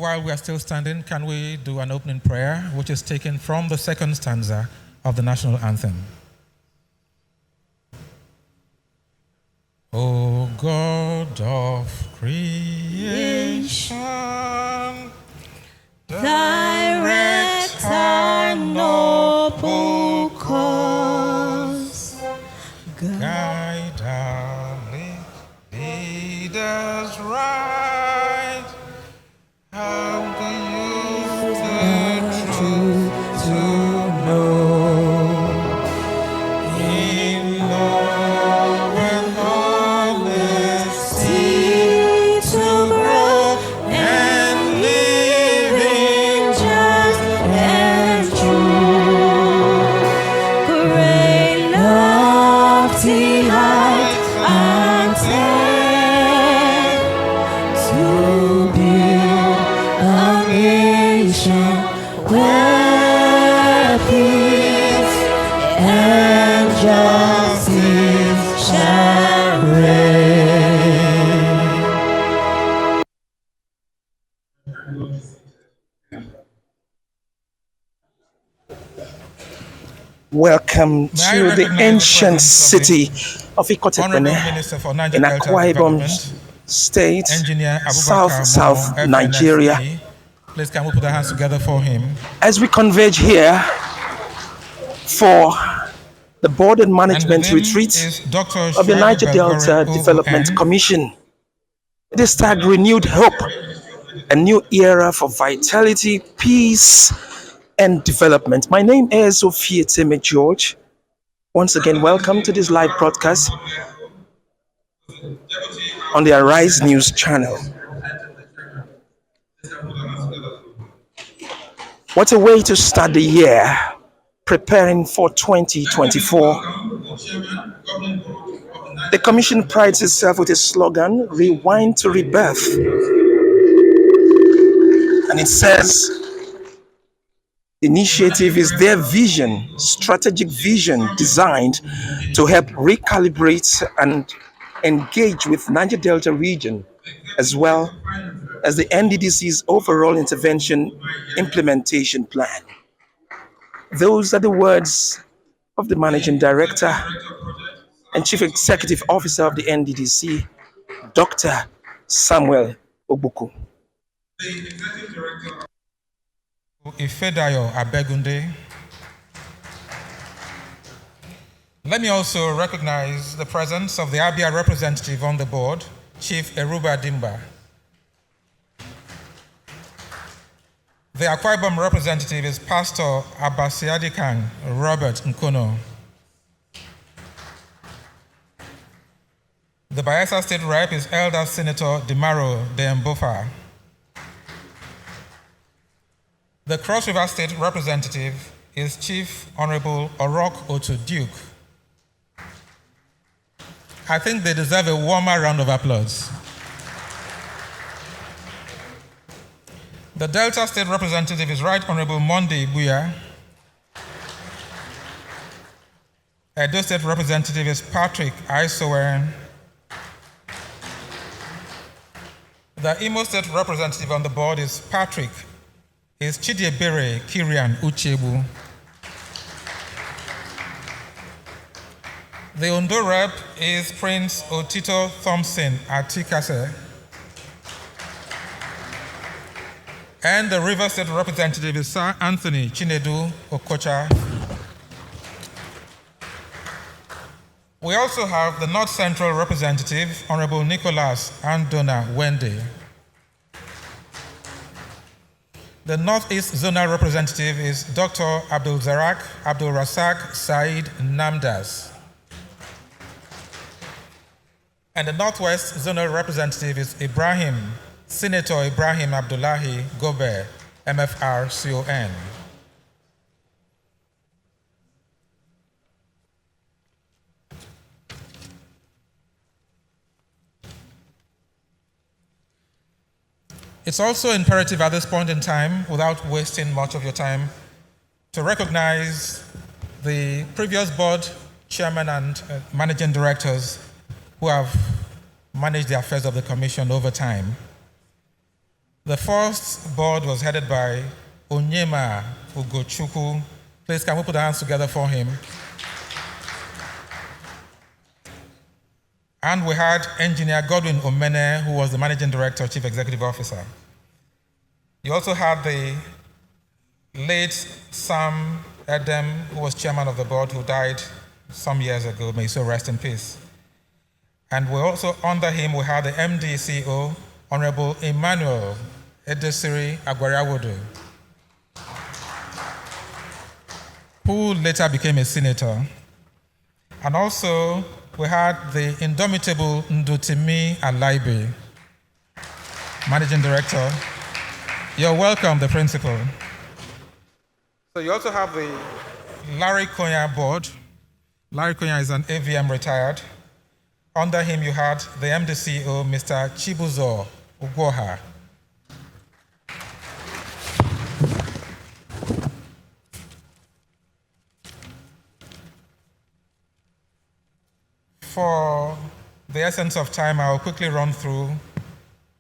while we are still standing, can we do an opening prayer, which is taken from the second stanza of the national anthem? O God of creation, direct our noble cause, guide our lead us right. How do you the truth to know? In love and honesty to grow and living just and true. Great lofty heights attain to build a nation where peace and justice shall reign. Welcome May I to the recognize ancient the presence city of Honorable Ikotepene Minister for Niger in Delta Akwa Ibom Development, State, Engineer South Abubakar Momo, Nigeria. FNSE. Please can we put our hands together for him? As we converge here for the board and And management with him retreat is Dr. of the Niger Shwari Delta Belgore Development OON. Commission. It is tagged renewed hope, a new era for vitality, peace, and development. My name is Sophia Teme George. Once again, welcome to this live broadcast on the Arise News channel. What a way to start the year, preparing for 2024. The Commission prides itself with a slogan, Rewind to Rebirth. And it says, the initiative is their vision, strategic vision designed to help recalibrate and engage with Niger Delta region, as well as the NDDC's overall intervention implementation plan. Those are the words of the Managing Director and Chief Executive Officer of the NDDC, Dr. Samuel Ogbuku. Ifedayo Abegunde. Let me also recognize the presence of the Abia representative on the board, Chief Eruba Dimba. The Akwa Ibom representative is Pastor Abasiadikan Robert Nkono. The Bayelsa State Rep is Elder Senator Dimaro Dembofa. The Cross River State representative is Chief Honorable Orok Otu Duke. I think they deserve a warmer round of applause. The Delta State representative is Right Honorable Monday Buya. Edo State representative is Patrick Aisowen. The Imo State representative on the board is Patrick Chidiebere Kirian Uchebu. The Ondo rep is Prince Otito Thompson Atikase. And the River State representative is Sir Anthony Chinedu Okocha. We also have the North Central representative, Honorable Nicholas Andona Wende. The Northeast Zonal representative is Dr. Abdul Rasak Said Namdas. And the Northwest Zonal representative is Senator Ibrahim Abdullahi Gobe, MFR CON. It's also imperative at this point in time, without wasting much of your time, to recognize the previous board chairman and managing directors who have managed the affairs of the commission over time. The first board was headed by Onyema Ugochukwu. Please, can we put our hands together for him? And we had Engineer Godwin Omene, who was the Managing Director, Chief Executive Officer. You also had the late Sam Edem, who was Chairman of the board, who died some years ago. May he so rest in peace. And we also, under him, we had the MDCO, Honorable Emmanuel Edesiri Agwariawodo, who later became a senator. And also, we had the indomitable Ndutimi Alaibe, Managing Director. You're welcome, the principal. So you also have the Larry Konya board. Larry Konya is an AVM retired. Under him, you had the MDCO, Mr. Chibuzo Ugwoha. For the essence of time, I'll quickly run through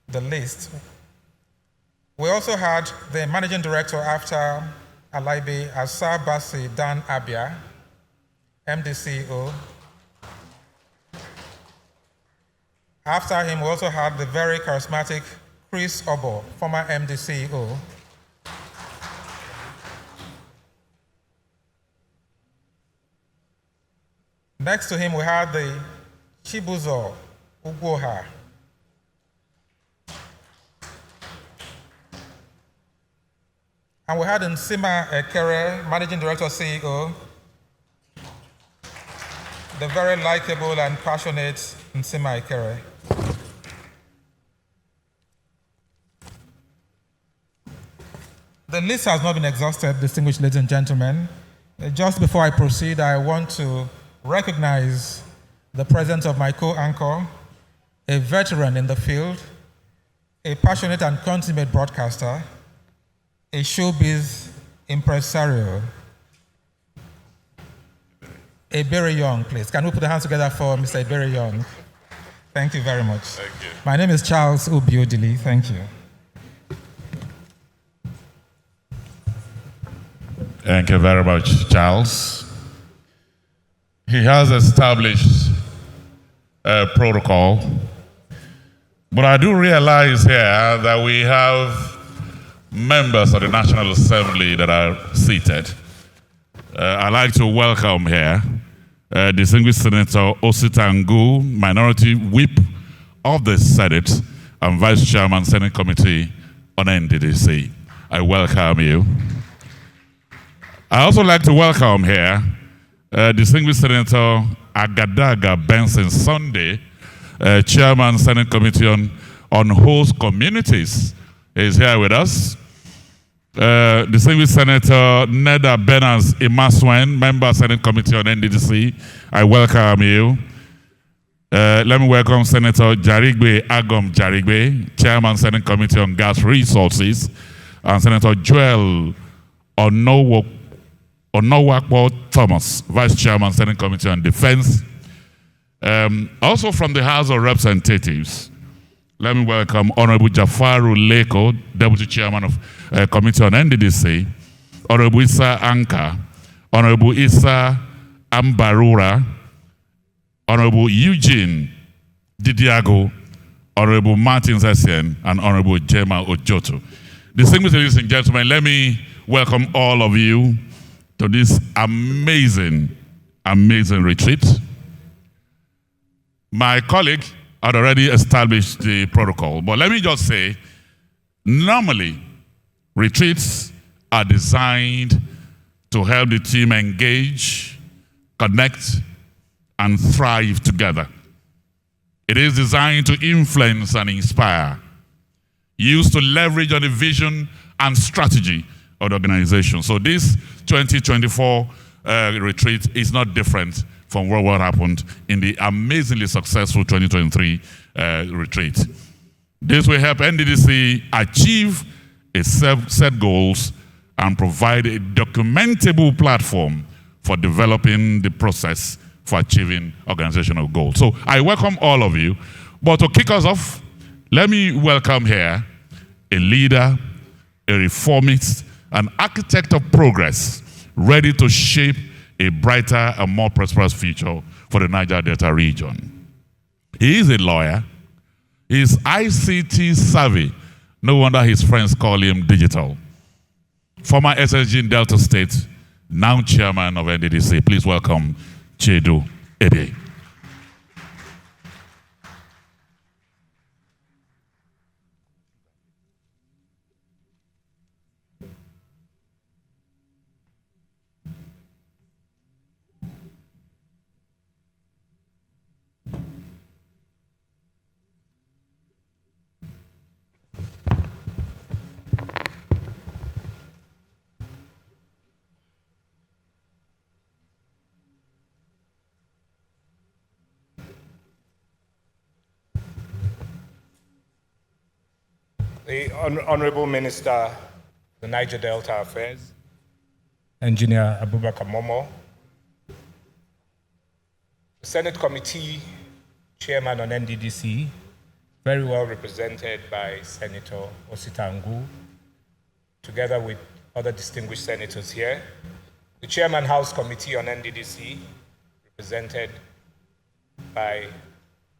the list. We also had the managing director after Alaibe, Asa Basi Dan Abia, MDCO. After him, we also had the very charismatic Chris Obo, former MDCO. Next to him, we had the Chibuzo Ugwoha. And we had Nsima Ekere, Managing Director, CEO, the very likable and passionate Nsima Ekere. The list has not been exhausted, distinguished ladies and gentlemen. Just before I proceed, I want to recognize the presence of my co-anchor, a veteran in the field, a passionate and consummate broadcaster, a showbiz impresario. Ebere Young, please. Can we put the hands together for Mr. Ebere Young? Thank you very much. Thank you. My name is Charles Ubiodili. Thank you. Thank you very much, Charles. He has established a protocol, but I do realize here that we have members of the National Assembly that are seated. I'd like to welcome here distinguished Senator Ositangu, Minority Whip of the Senate and Vice Chairman, Senate Committee on Nddc. I welcome you. I also like to welcome here distinguished Senator Agadaga Benson Sunday, Chairman, Senate Committee on Host Communities, is here with us. Distinguished Senator Neda Benas Imaswen, Member, Senate Committee on Nddc, I welcome you. Let me welcome Senator Jarigbe Agom Jarigbe, Chairman, Senate Committee on Gas Resources, and Senator Joel Onowakpo Thomas, Vice Chairman, Senate Committee on Defense. Also from the House of Representatives, let me welcome Honorable Jafaru Leko, Deputy Chairman of Committee on Nddc, Honorable Issa Anka, Honorable Issa Ambarura, Honorable Eugene Didiago, Honorable Martin Zessien, and Honorable Jema Ojoto. Distinguished ladies and gentlemen, let me welcome all of you to this amazing retreat. My colleague had already established the protocol, but let me just say, normally, retreats are designed to help the team engage, connect, and thrive together. It is designed to influence and inspire, used to leverage on the vision and strategy of the organization. So this 2024 retreat is not different from what happened in the amazingly successful 2023 retreat. This will help Nddc achieve its set goals and provide a documentable platform for developing the process for achieving organizational goals. So I welcome all of you. But to kick us off, let me welcome here a leader, a reformist, an architect of progress, ready to shape a brighter and more prosperous future for the Niger Delta region. He is a lawyer. He is ICT savvy. No wonder his friends call him digital. Former SSG in Delta State, now chairman of Nddc. Please welcome Chedu Ebe. The Honorable Minister, the Niger Delta Affairs, Engineer Abubakar Momo, the Senate Committee Chairman on Nddc, very well represented by Senator Ositangu, together with other distinguished senators here, the Chairman House Committee on Nddc, represented by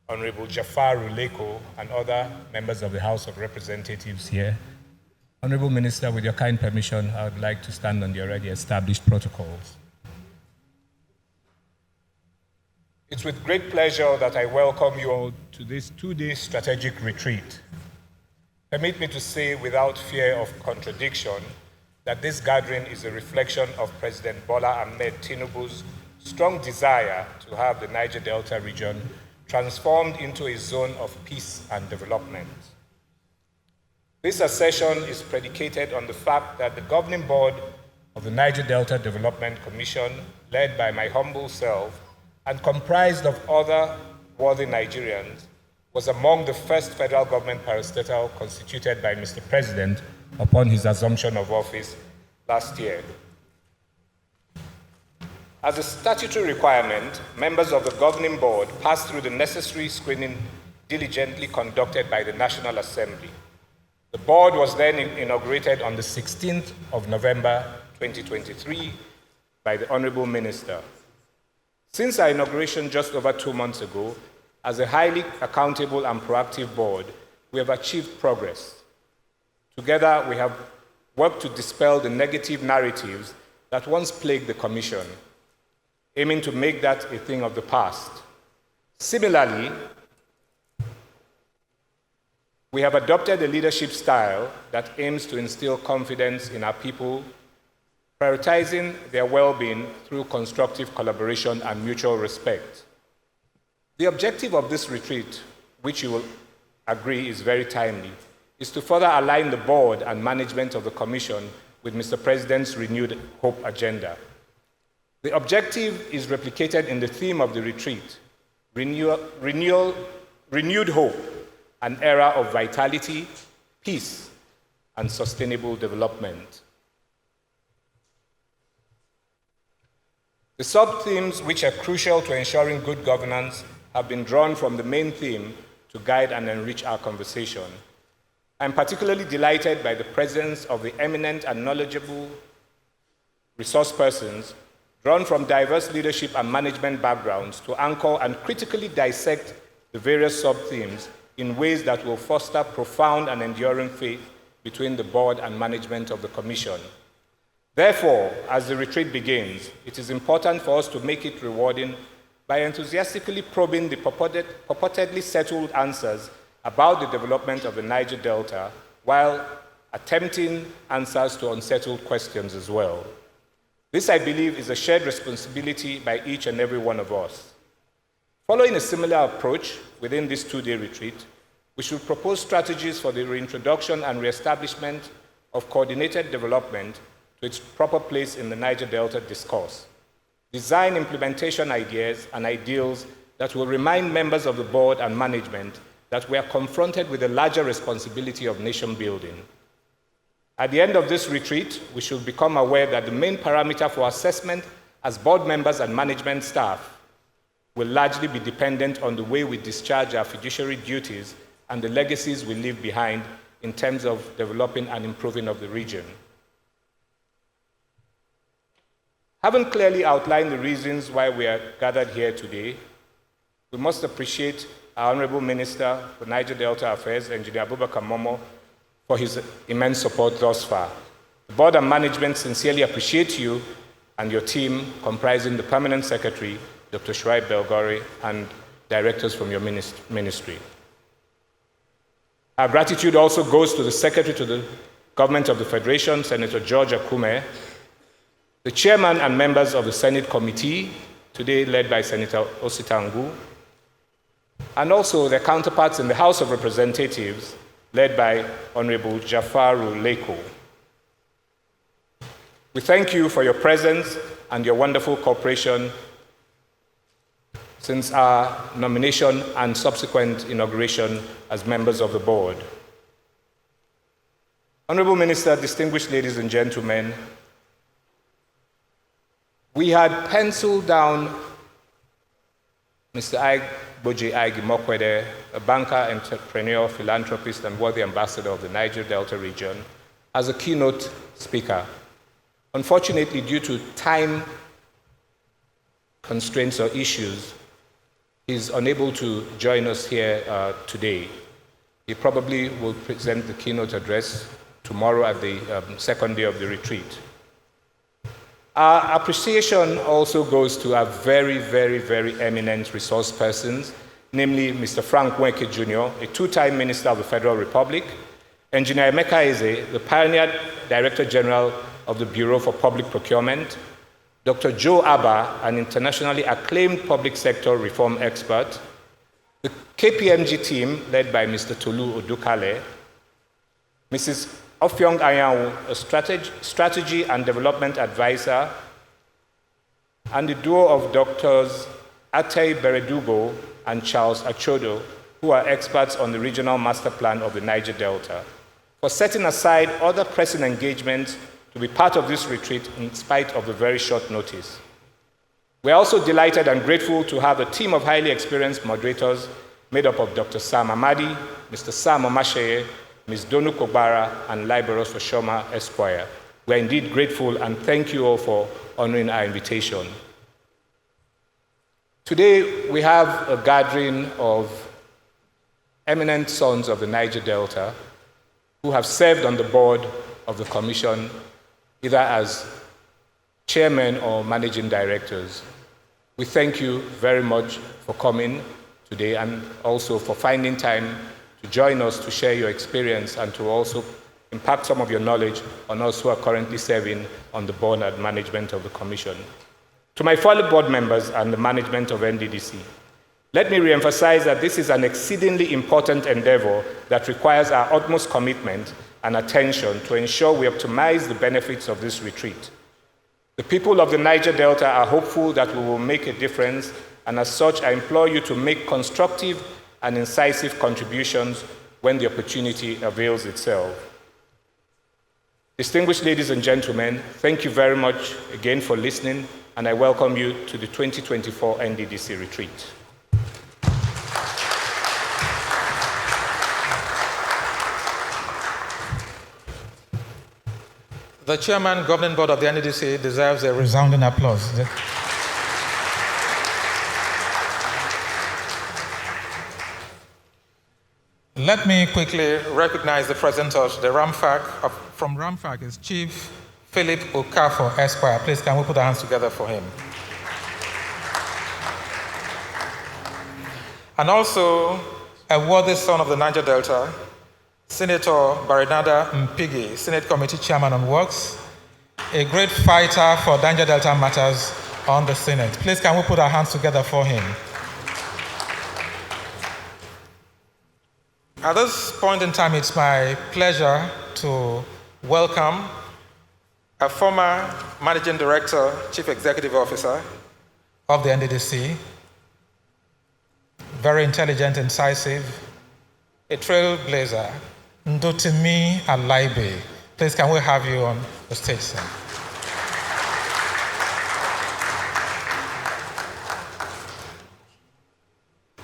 Honorable Jafar Uleko and other members of the House of Representatives here. Honorable Minister, with your kind permission, I would like to stand on the already established protocols. It's with great pleasure that I welcome you all to this two-day strategic retreat. Permit me to say without fear of contradiction that this gathering is a reflection of President Bola Ahmed Tinubu's strong desire to have the Niger Delta region transformed into a zone of peace and development. This accession is predicated on the fact that the governing board of the Niger Delta Development Commission, led by my humble self and comprised of other worthy Nigerians, was among the first federal government parastatal constituted by Mr. President upon his assumption of office last year. As a statutory requirement, members of the governing board passed through the necessary screening diligently conducted by the National Assembly. The board was then inaugurated on the 16th of November 2023 by the Honorable Minister. Since our inauguration just over 2 months ago, as a highly accountable and proactive board, we have achieved progress. Together, we have worked to dispel the negative narratives that once plagued the Commission, aiming to make that a thing of the past. Similarly, we have adopted a leadership style that aims to instill confidence in our people, prioritizing their well-being through constructive collaboration and mutual respect. The objective of this retreat, which you will agree is very timely, is to further align the board and management of the Commission with Mr. President's renewed hope agenda. The objective is replicated in the theme of the retreat, renewed hope, an era of vitality, peace, and sustainable development. The sub-themes which are crucial to ensuring good governance have been drawn from the main theme to guide and enrich our conversation. I'm particularly delighted by the presence of the eminent and knowledgeable resource persons drawn from diverse leadership and management backgrounds to anchor and critically dissect the various sub-themes in ways that will foster profound and enduring faith between the board and management of the Commission. Therefore, as the retreat begins, it is important for us to make it rewarding by enthusiastically probing the purportedly settled answers about the development of the Niger Delta, while attempting answers to unsettled questions as well. This, I believe, is a shared responsibility by each and every one of us. Following a similar approach within this two-day retreat, we should propose strategies for the reintroduction and reestablishment of coordinated development to its proper place in the Niger Delta discourse. Design implementation ideas and ideals that will remind members of the board and management that we are confronted with a larger responsibility of nation building. At the end of this retreat, we should become aware that the main parameter for assessment as board members and management staff will largely be dependent on the way we discharge our fiduciary duties and the legacies we leave behind in terms of developing and improving of the region. Having clearly outlined the reasons why we are gathered here today, we must appreciate our Honorable Minister for Niger Delta Affairs, Engineer Abubakar Momo, for his immense support thus far. The board and management sincerely appreciate you and your team, comprising the Permanent Secretary, Dr. Shuaib Belgore, and directors from your ministry. Our gratitude also goes to the Secretary to the Government of the Federation, Senator George Akume, the chairman and members of the Senate Committee, today led by Senator Ositangu, and also their counterparts in the House of Representatives, led by Honorable Jafaru Leko. We thank you for your presence and your wonderful cooperation since our nomination and subsequent inauguration as members of the board. Honorable Minister, distinguished ladies and gentlemen, we had penciled down Mr. Boje Aigi Mokwede, a banker, entrepreneur, philanthropist, and worthy ambassador of the Niger Delta region, as a keynote speaker. Unfortunately, due to time constraints or issues, he's unable to join us here today. He probably will present the keynote address tomorrow at the second day of the retreat. Our appreciation also goes to our very, very, very eminent resource persons, namely Mr. Frank Nweke Jr., a two-time Minister of the Federal Republic, Engineer Emeka Eze, the pioneer Director General of the Bureau for Public Procurement, Dr. Joe Abba, an internationally acclaimed public sector reform expert, the KPMG team led by Mr. Tolu Odukale, Mrs. Ofyong Ayawu, a strategy and development advisor, and the duo of Doctors Atei Beredugo and Charles Achodo, who are experts on the regional master plan of the Niger Delta, for setting aside other pressing engagements to be part of this retreat in spite of the very short notice. We're also delighted and grateful to have a team of highly experienced moderators made up of Dr. Sam Amadi, Mr. Sam Omasheye, Ms. Donu Kobara, and Liberos Oshoma Esquire. We're indeed grateful and thank you all for honoring our invitation. Today, we have a gathering of eminent sons of the Niger Delta who have served on the board of the Commission either as chairman or managing directors. We thank you very much for coming today and also for finding time to join us to share your experience and to also impact some of your knowledge on us who are currently serving on the board and management of the Commission. To my fellow board members and the management of Nddc, let me reemphasize that this is an exceedingly important endeavor that requires our utmost commitment and attention to ensure we optimize the benefits of this retreat. The people of the Niger Delta are hopeful that we will make a difference, and as such, I implore you to make constructive and incisive contributions when the opportunity avails itself. Distinguished ladies and gentlemen, thank you very much again for listening, and I welcome you to the 2024 Nddc retreat. The chairman, governing board of the Nddc deserves a resounding applause. Let me quickly recognize the presenters. The Ramfak, from Ramfak is Chief Philip Okafor Esquire. Please, can we put our hands together for him? And also, a worthy son of the Niger Delta, Senator Barinada Mpigi, Senate Committee Chairman on Works, a great fighter for Niger Delta matters on the Senate. Please, can we put our hands together for him? At this point in time, it's my pleasure to welcome a former Managing Director, Chief Executive Officer of the Nddc, very intelligent, incisive, a trailblazer, Ndotimi Alaibe. Please, can we have you on the stage, sir?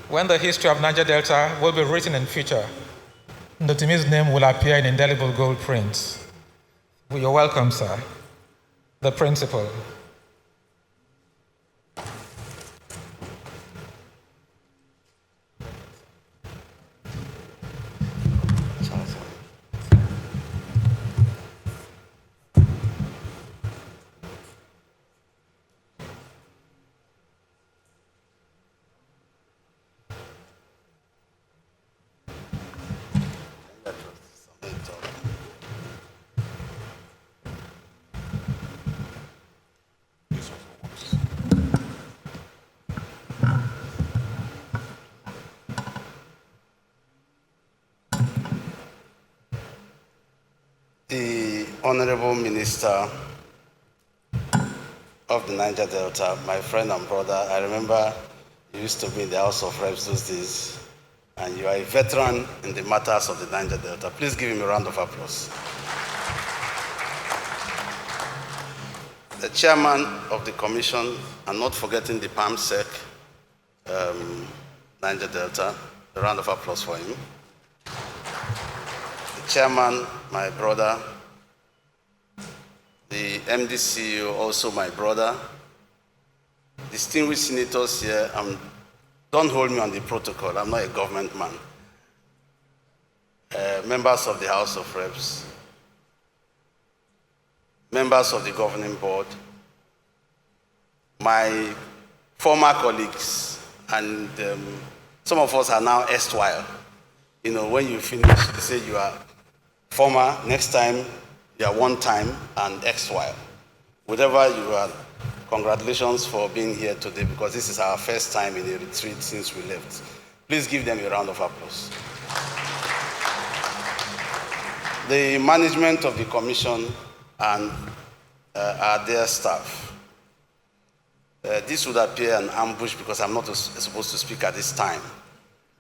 When the history of Niger Delta will be written in future, Ndotimi's name will appear in indelible gold print. Well, you're welcome, sir. The principal. The Honorable Minister of the Niger Delta, my friend and brother, I remember you used to be in the House of Reps those days, and you are a veteran in the matters of the Niger Delta. Please give him a round of applause. The chairman of the commission, and not forgetting the PAMSEC, Niger Delta, a round of applause for him. Chairman, my brother, the Nddc, also my brother, distinguished senators here, don't hold me on the protocol, I'm not a government man. Members of the House of Reps, members of the governing board, my former colleagues, and some of us are now erstwhile. You know, when you finish, they say you are former, next time you are one time, and erstwhile. Whatever you are, congratulations for being here today, because this is our first time in a retreat since we left. Please give them a round of applause. The management of the commission and our dear staff. This would appear an ambush because I'm not supposed to speak at this time.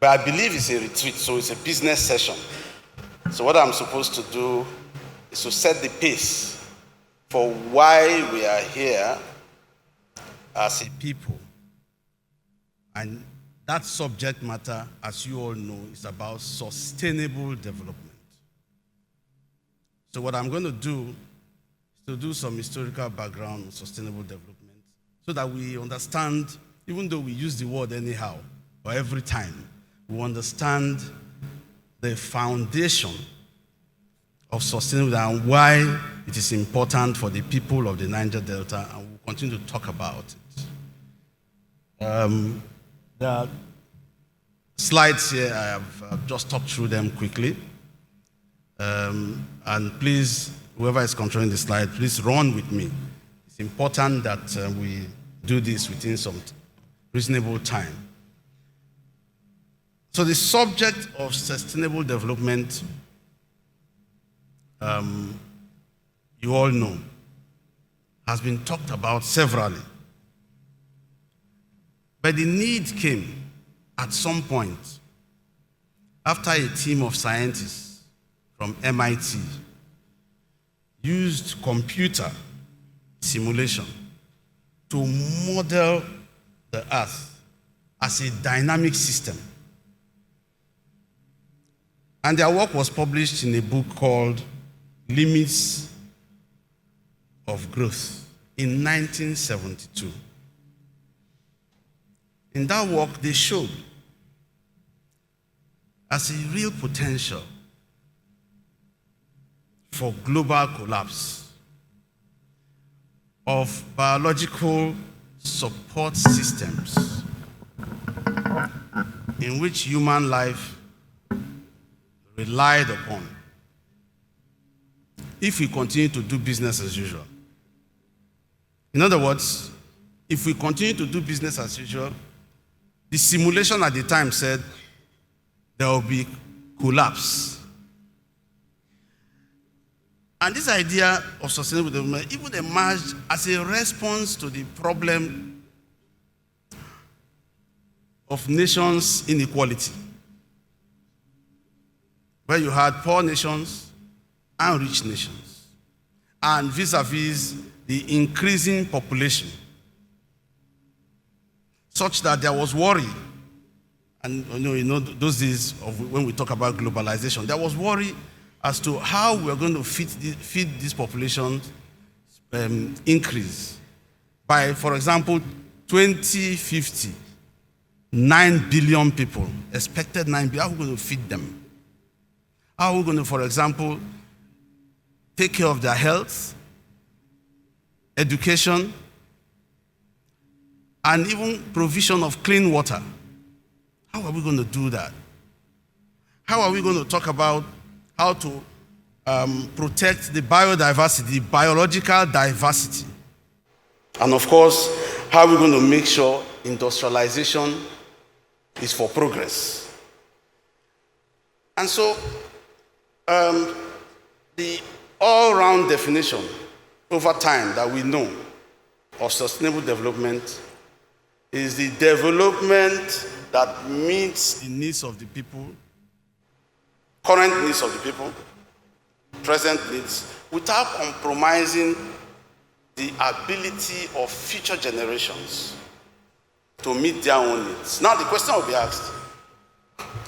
But I believe it's a retreat, so it's a business session. So what I'm supposed to do is to set the pace for why we are here as a people. And that subject matter, as you all know, is about sustainable development. So what I'm going to do is to do some historical background on sustainable development so that we understand, even though we use the word anyhow or every time, we understand the foundation of sustainable and why it is important for the people of the Niger Delta, and we'll continue to talk about it. There are slides here, I have just talked through them quickly. And please, whoever is controlling the slide, please run with me. It's important that we do this within some reasonable time. So the subject of sustainable development, you all know, has been talked about severally. But the need came at some point after a team of scientists from MIT used computer simulation to model the Earth as a dynamic system. And their work was published in a book called Limits of Growth in 1972. In that work, they showed as a real potential for global collapse of biological support systems in which human life relied upon if we continue to do business as usual. In other words, if we continue to do business as usual, the simulation at the time said there will be collapse. And this idea of sustainable development even emerged as a response to the problem of nations' inequality, where you had poor nations and rich nations, and vis-a-vis the increasing population, such that there was worry And those days of when we talk about globalization, there was worry as to how we are going to feed this population increase. By, for example, 2050, 9 billion people, expected 9 billion, how are we going to feed them? How are we going to, for example, take care of their health, education, and even provision of clean water? How are we going to do that? How are we going to talk about how to protect the biodiversity, biological diversity? And of course, how are we going to make sure industrialization is for progress? And so, the all-round definition over time that we know of sustainable development is the development that meets the needs of the people, current needs of the people, present needs, without compromising the ability of future generations to meet their own needs. Now the question will be asked,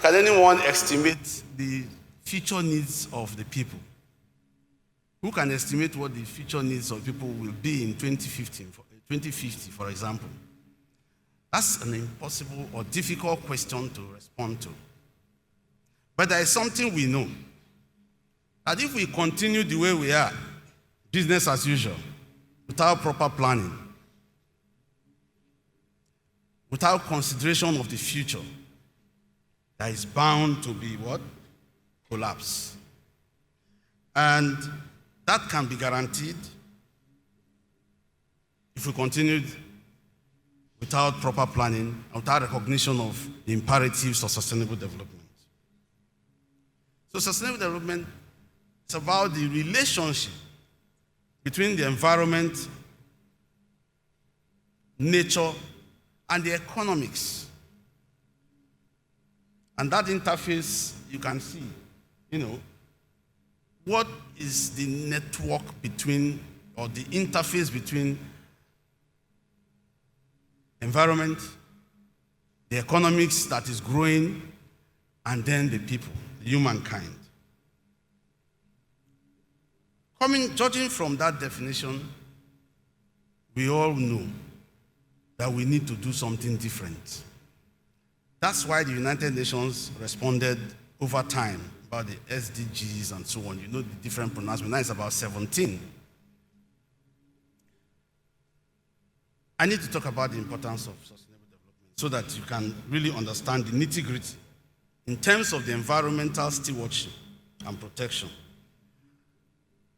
can anyone estimate the future needs of the people? Who can estimate what the future needs of people will be in 2050, for example? That's an impossible or difficult question to respond to. But there is something we know, that if we continue the way we are, business as usual, without proper planning, without consideration of the future, there is bound to be what? Collapse. And that can be guaranteed if we continue without proper planning, without recognition of the imperatives of sustainable development. So sustainable development is about the relationship between the environment, nature, and the economics. And that interface, you can see, what is the network between, or the interface between environment, the economics that is growing, and then the people, the humankind. Judging from that definition, we all know that we need to do something different. That's why the United Nations responded over time about the SDGs and so on. You know the different pronouncements. Now it's about 17. I need to talk about the importance of sustainable development so that you can really understand the nitty-gritty in terms of the environmental stewardship and protection.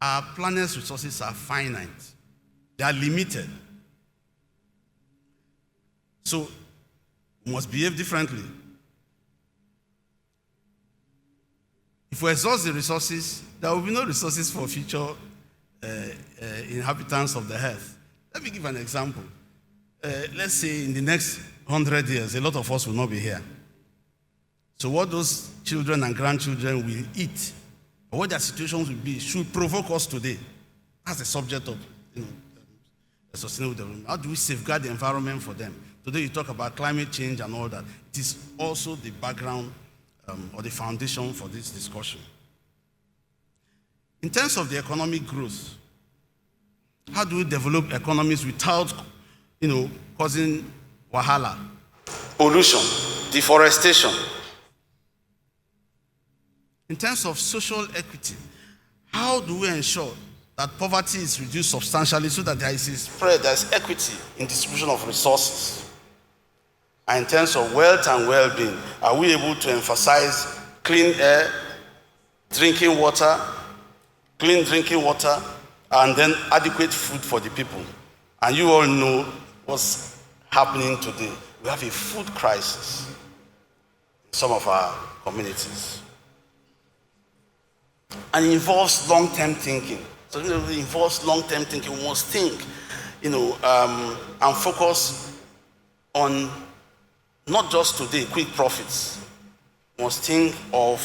Our planet's resources are finite. They are limited. So we must behave differently. If we exhaust the resources, there will be no resources for future inhabitants of the earth. Let me give an example. Let's say in the next 100 years, a lot of us will not be here. So what those children and grandchildren will eat, or what their situations will be, should provoke us today. That's the subject of sustainable development. How do we safeguard the environment for them? Today you talk about climate change and all that. It is also the background or the foundation for this discussion. In terms of the economic growth, how do we develop economies without causing wahala? Pollution, deforestation. In terms of social equity, how do we ensure that poverty is reduced substantially so that there is a spread, there is equity in distribution of resources? And in terms of wealth and well-being, are we able to emphasize clean air, drinking water, clean drinking water, and then adequate food for the people? And you all know what's happening today. We have a food crisis in some of our communities. And it involves long-term thinking. So it involves long-term thinking. We must think, and focus on not just today, quick profits. We must think of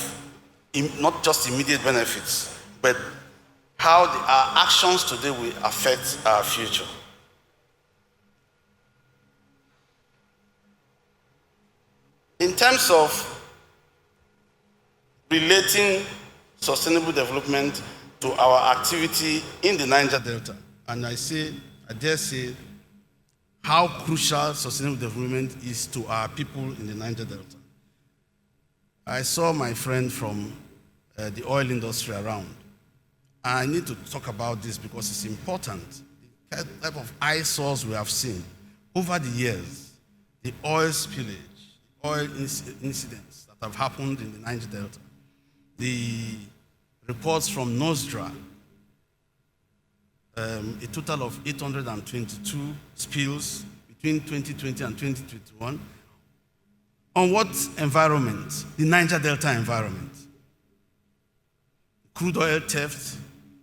not just immediate benefits, but how our actions today will affect our future. In terms of relating sustainable development to our activity in the Niger Delta, and I dare say, how crucial sustainable development is to our people in the Niger Delta. I saw my friend from the oil industry around. I need to talk about this because it's important. The type of eyesores we have seen over the years, the oil spillage, oil incidents that have happened in the Niger Delta, the reports from NOSDRA, a total of 822 spills between 2020 and 2021. On what environment? The Niger Delta environment. Crude oil theft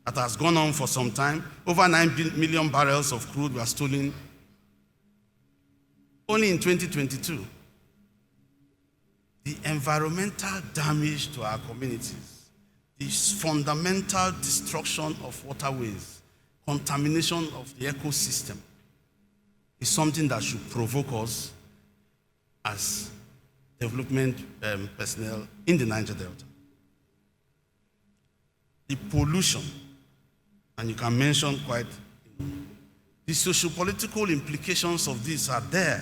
that has gone on for some time. Over 9 million barrels of crude were stolen only in 2022. The environmental damage to our communities, the fundamental destruction of waterways, contamination of the ecosystem is something that should provoke us as development personnel in the Niger Delta. The pollution, and you can mention quite, the socio-political implications of this are there.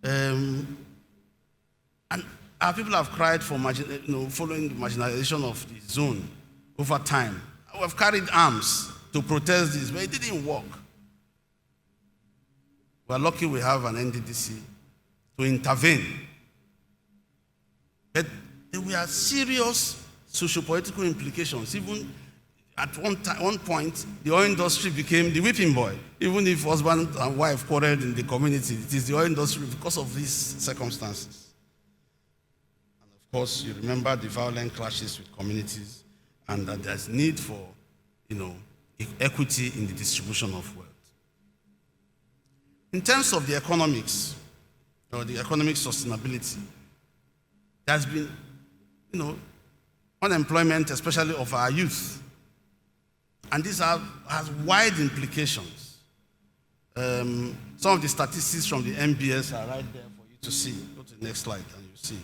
And our people have cried for following the marginalization of the zone over time. We have carried arms to protest this, but it didn't work. We're lucky we have an Nddc to intervene. But there were serious socio-political implications. Even at one point, the oil industry became the whipping boy. Even if husband and wife quarreled in the community, it is the oil industry because of these circumstances. And of course, you remember the violent clashes with communities, and that there's need for, equity in the distribution of wealth. In terms of the economics, or the economic sustainability, there's been, unemployment, especially of our youth. And this has wide implications. Some of the statistics from the MBS are right there for you to see. Go to the next slide and you see.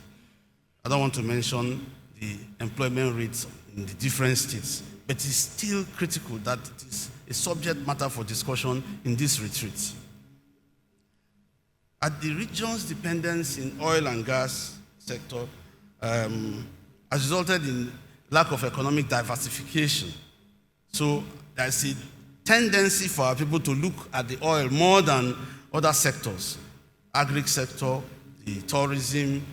I don't want to mention the employment rates in the different states, but it's still critical that it is a subject matter for discussion in this retreat. At the region's dependence in oil and gas sector has resulted in lack of economic diversification. So there's a tendency for our people to look at the oil more than other sectors. Agri sector, the tourism,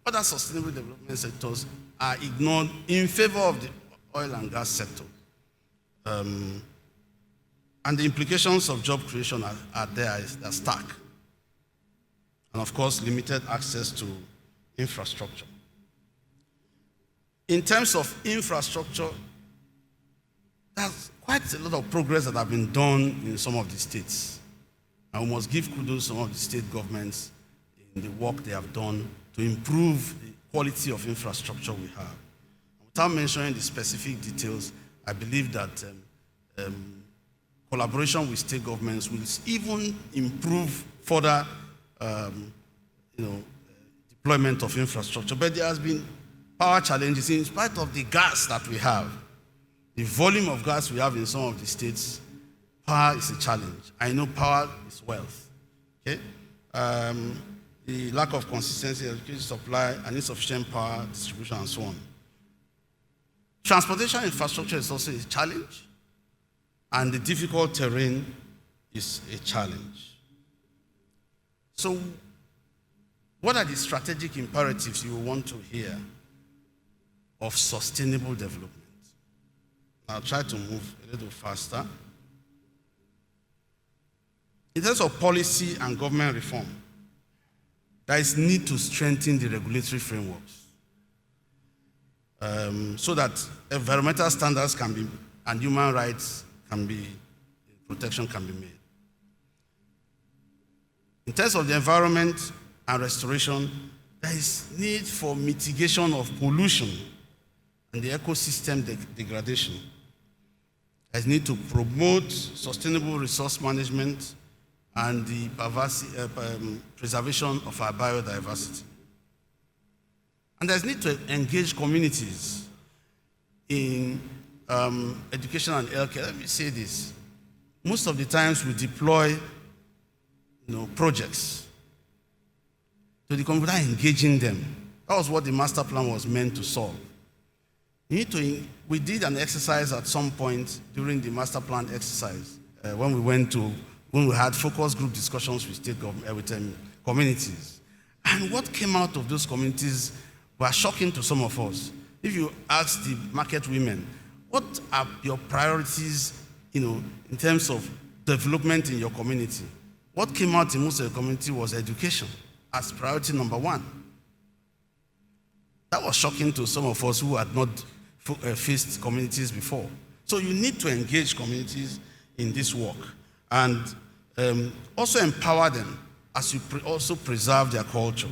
other sustainable development sectors are ignored in favor of the oil and gas sector. And the implications of job creation are there, they're stark. And of course, limited access to infrastructure. In terms of infrastructure, there's quite a lot of progress that have been done in some of the states. And we must give kudos to some of the state governments in the work they have done to improve the quality of infrastructure we have. Without mentioning the specific details, I believe that collaboration with state governments will even improve further deployment of infrastructure. But there has been power challenges in spite of the gas that we have. The volume of gas we have in some of the states, power is a challenge. I know power is wealth. Okay? The lack of consistency, electricity supply, and insufficient power distribution, and so on. Transportation infrastructure is also a challenge, and the difficult terrain is a challenge. So, what are the strategic imperatives you want to hear of sustainable development? I'll try to move a little faster. In terms of policy and government reform, there is need to strengthen the regulatory frameworks so that environmental standards can be, and human rights can be, protection can be made. In terms of the environment and restoration, there is need for mitigation of pollution and the ecosystem degradation. There is need to promote sustainable resource management and the preservation of our biodiversity. And there's need to engage communities in education and healthcare. Let me say this. Most of the times we deploy projects to the community without engaging them. That was what the master plan was meant to solve. We did an exercise at some point during the master plan exercise when we had focus group discussions with state government, with communities. And what came out of those communities were shocking to some of us. If you ask the market women, what are your priorities, in terms of development in your community? What came out in most of the community was education as priority number one. That was shocking to some of us who had not faced communities before. So you need to engage communities in this work and also empower them as you also preserve their culture.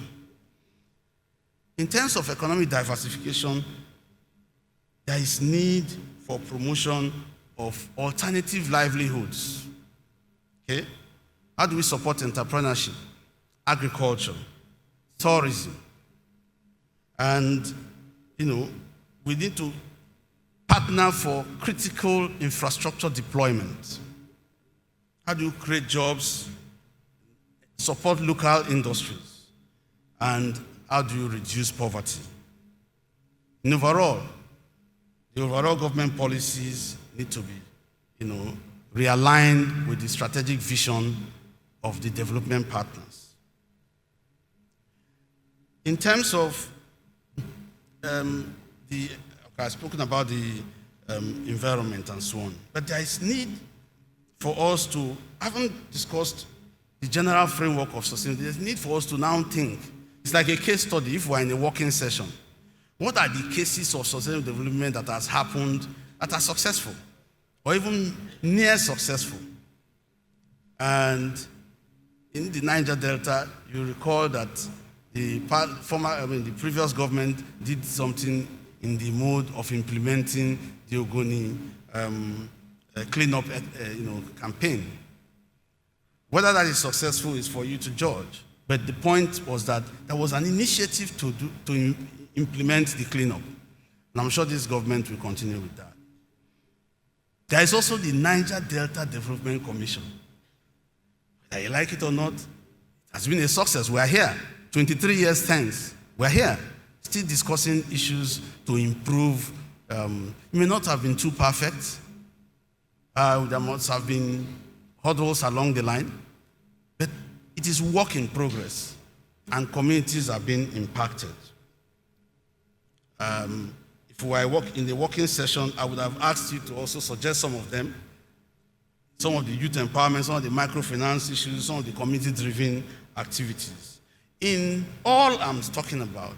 In terms of economic diversification, there is need for promotion of alternative livelihoods. Okay? How do we support entrepreneurship, agriculture, tourism? And, we need to partner for critical infrastructure deployment. How do you create jobs, support local industries, and how do you reduce poverty? In overall, the overall government policies need to be, realigned with the strategic vision of the development partners. In terms of I've spoken about the environment and so on, but there is need for us to, I haven't discussed the general framework of sustainability. There's need for us to now think. It's like a case study if we're in a working session. What are the cases of sustainable development that has happened that are successful or even near successful? And in the Niger Delta, you recall that the previous government did something in the mode of implementing the Ogoni cleanup campaign. Whether that is successful is for you to judge. But the point was that there was an initiative to implement the cleanup. And I'm sure this government will continue with that. There is also the Niger Delta Development Commission. Whether you like it or not, it has been a success. We are here. 23 years hence, we're here, still discussing issues to improve. It may not have been too perfect. There must have been hurdles along the line. But it is work in progress, and communities are being impacted. If we were in the working session, I would have asked you to also suggest some of them, some of the youth empowerment, some of the microfinance issues, some of the community-driven activities. In all I'm talking about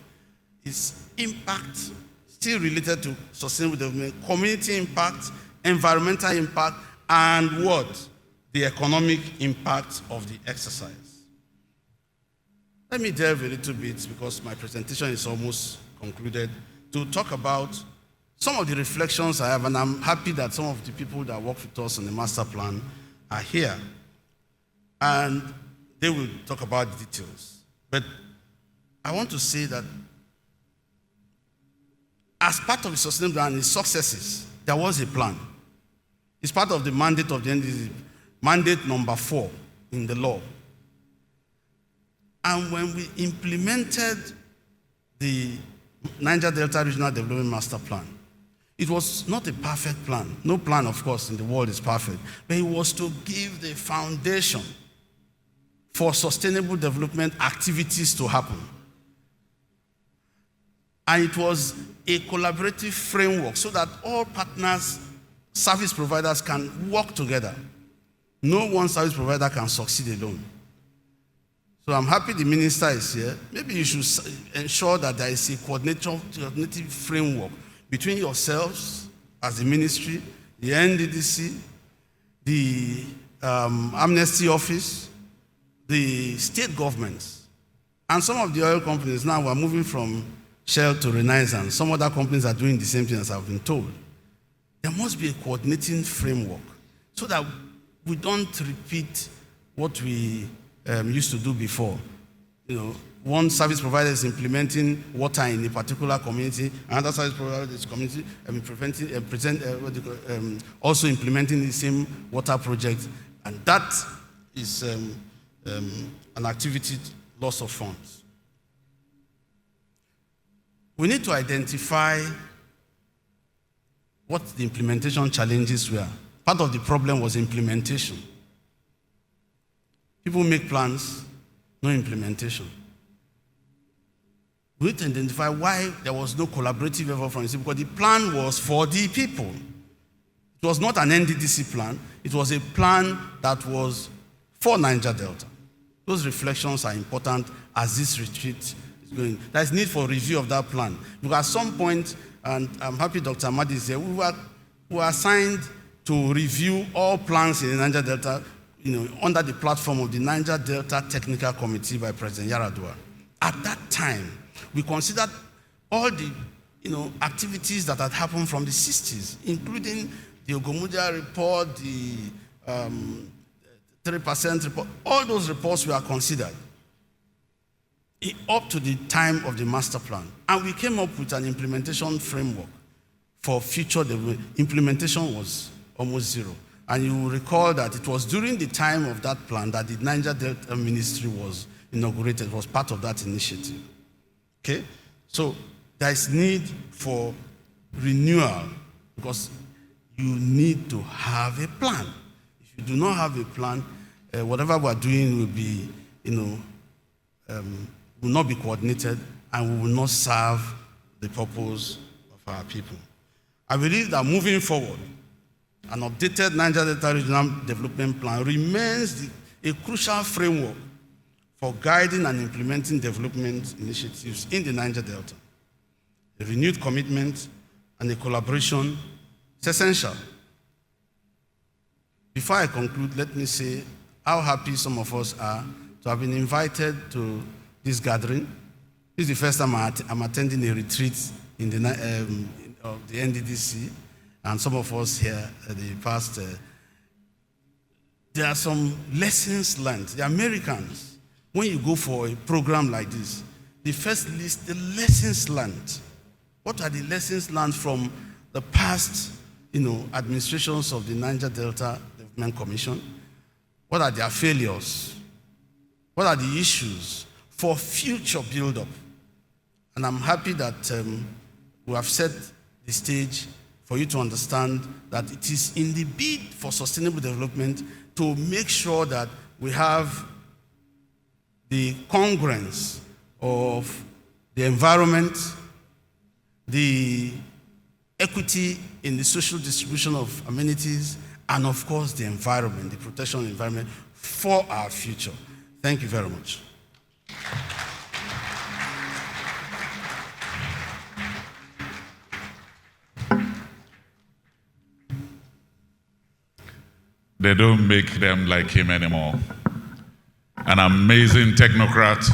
is impact, still related to sustainable development, community impact, environmental impact, and what? The economic impact of the exercise. Let me delve a little bit, because my presentation is almost concluded, to talk about some of the reflections I have, and I'm happy that some of the people that work with us on the master plan are here. And they will talk about the details. But I want to say that as part of the sustainable and its successes, there was a plan. It's part of the mandate of the Nddc, mandate number 4 in the law. And when we implemented the Niger Delta Regional Development Master Plan, it was not a perfect plan. No plan, of course, in the world is perfect. But it was to give the foundation for sustainable development activities to happen. And it was a collaborative framework so that all partners, service providers can work together. No one service provider can succeed alone. So I'm happy the minister is here. Maybe you should ensure that there is a coordinative framework between yourselves as the ministry, the Nddc, the Amnesty Office, the state governments, and some of the oil companies. Now we're moving from Shell to Renaissance. Some other companies are doing the same thing, as I've been told. There must be a coordinating framework so that we don't repeat what we used to do before. One service provider is implementing water in a particular community, another service provider is also implementing the same water project, and that is an activity loss of funds. We need to identify what the implementation challenges were. Part of the problem was implementation. People make plans, no implementation. We need to identify why there was no collaborative effort from the city, because the plan was for the people. It was not an Nddc plan, it was a plan that was for Niger Delta. Those reflections are important as this retreat is going. There is need for review of that plan. Because at some point, and I'm happy Dr. Amadi is here, we were assigned to review all plans in the Niger Delta, under the platform of the Niger Delta Technical Committee by President Yaradua. At that time, we considered all the activities that had happened from the 60s, including the Ogomudia report, the 3% report. All those reports were considered up to the time of the master plan. And we came up with an implementation framework for future development. Implementation was almost zero. And you will recall that it was during the time of that plan that the Niger Delta Ministry was inaugurated, was part of that initiative. Okay? So there is need for renewal because you need to have a plan. If you do not have a plan, whatever we are doing will be, will not be coordinated and we will not serve the purpose of our people. I believe that moving forward, an updated Niger Delta Regional Development Plan remains a crucial framework for guiding and implementing development initiatives in the Niger Delta. A renewed commitment and a collaboration is essential. Before I conclude, let me say how happy some of us are to have been invited to this gathering. This is the first time I'm attending a retreat in of the Nddc, and some of us here the past. There are some lessons learned. The Americans, when you go for a program like this, they first list the lessons learned. What are the lessons learned from the past, administrations of the Niger Delta Development Commission? What are their failures? What are the issues for future build-up? And I'm happy that we have set the stage for you to understand that it is in the bid for sustainable development to make sure that we have the congruence of the environment, the equity in the social distribution of amenities, and of course the environment, the protection of the environment for our future. Thank you very much. They don't make them like him anymore. An amazing technocrat,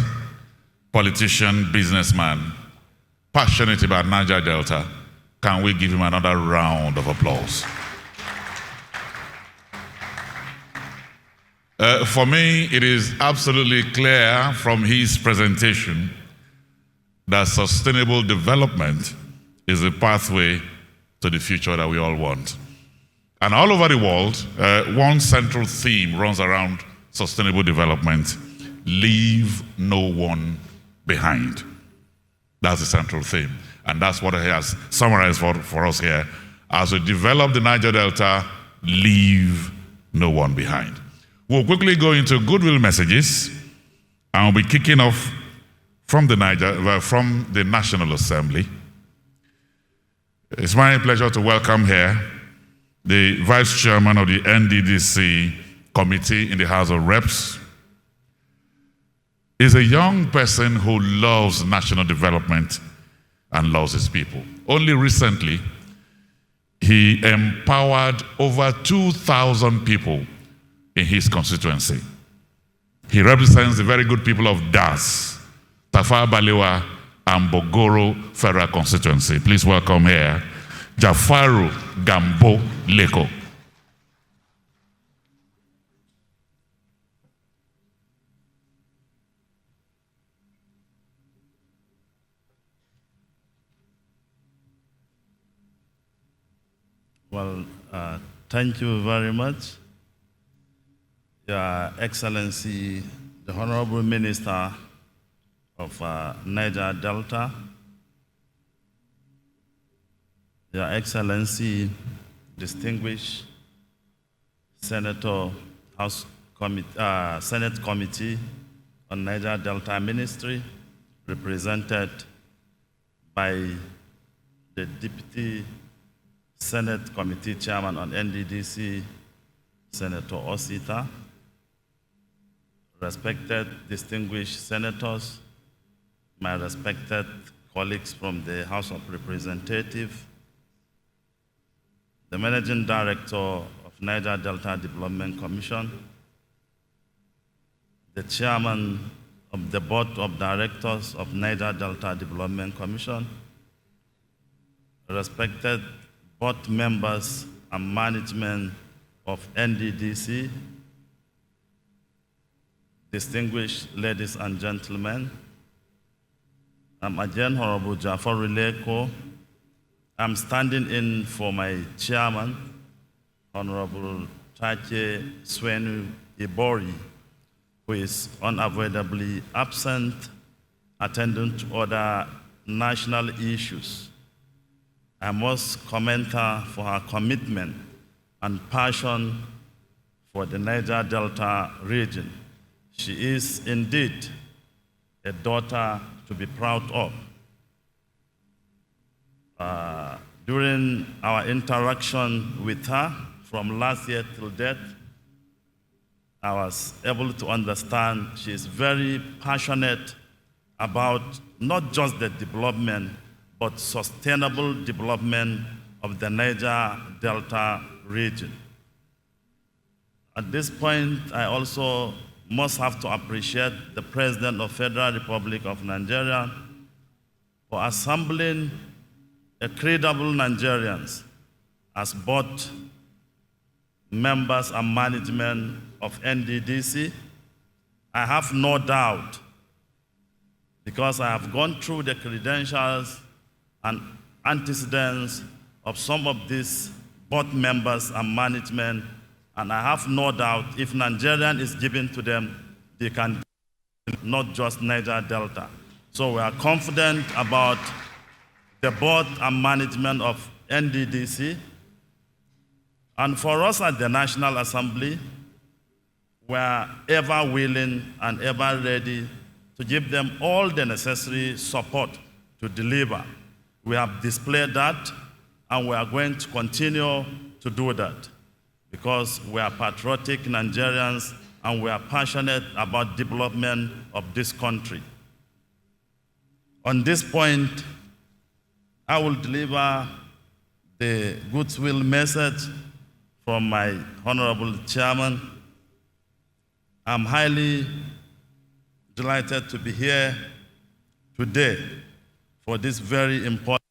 politician, businessman, passionate about Niger Delta. Can we give him another round of applause? For me, it is absolutely clear from his presentation that sustainable development is a pathway to the future that we all want. And all over the world, one central theme runs around sustainable development: leave no one behind. That's the central theme. And that's what he has summarized for us here. As we develop the Niger Delta, leave no one behind. We'll quickly go into goodwill messages, and we'll be kicking off from the National Assembly. It's my pleasure to welcome here the Vice Chairman of the Nddc Committee in the House of Reps. He's a young person who loves national development and loves his people. Only recently, he empowered over 2,000 people in his constituency. He represents the very good people of Das, Tafawa Balewa, and Bogoro Federal Constituency. Please welcome here Jafaru Gambo Leko. Well, thank you very much. Your Excellency, the Honorable Minister of Niger Delta, Your Excellency, distinguished Senator, Senate Committee on Niger Delta Ministry, represented by the Deputy Senate Committee Chairman on Nddc, Senator Osita, respected distinguished senators, my respected colleagues from the House of Representatives, the Managing Director of Niger Delta Development Commission, the Chairman of the Board of Directors of Niger Delta Development Commission, respected board members and management of Nddc, distinguished ladies and gentlemen, I'm Ajahn Honorable Jafar Rileko. I'm standing in for my chairman, Honorable Tache Swenu Ibori, who is unavoidably absent, attending to other national issues. I must commend her for her commitment and passion for the Niger Delta region. She is indeed a daughter to be proud of. During our interaction with her from last year till date, I was able to understand she is very passionate about not just the development, but sustainable development of the Niger Delta region. At this point, I also must have to appreciate the President of the Federal Republic of Nigeria for assembling a credible Nigerians as both members and management of Nddc. I have no doubt, because I have gone through the credentials and antecedents of some of these board members and management, and I have no doubt if Nigerian is given to them, they can do not just Niger Delta. So we are confident about the board and management of Nddc. And for us at the National Assembly, we are ever willing and ever ready to give them all the necessary support to deliver. We have displayed that, and we are going to continue to do that, because we are patriotic Nigerians and we are passionate about development of this country. On this point, I will deliver the goodwill message from my honorable chairman. I'm highly delighted to be here today for this very important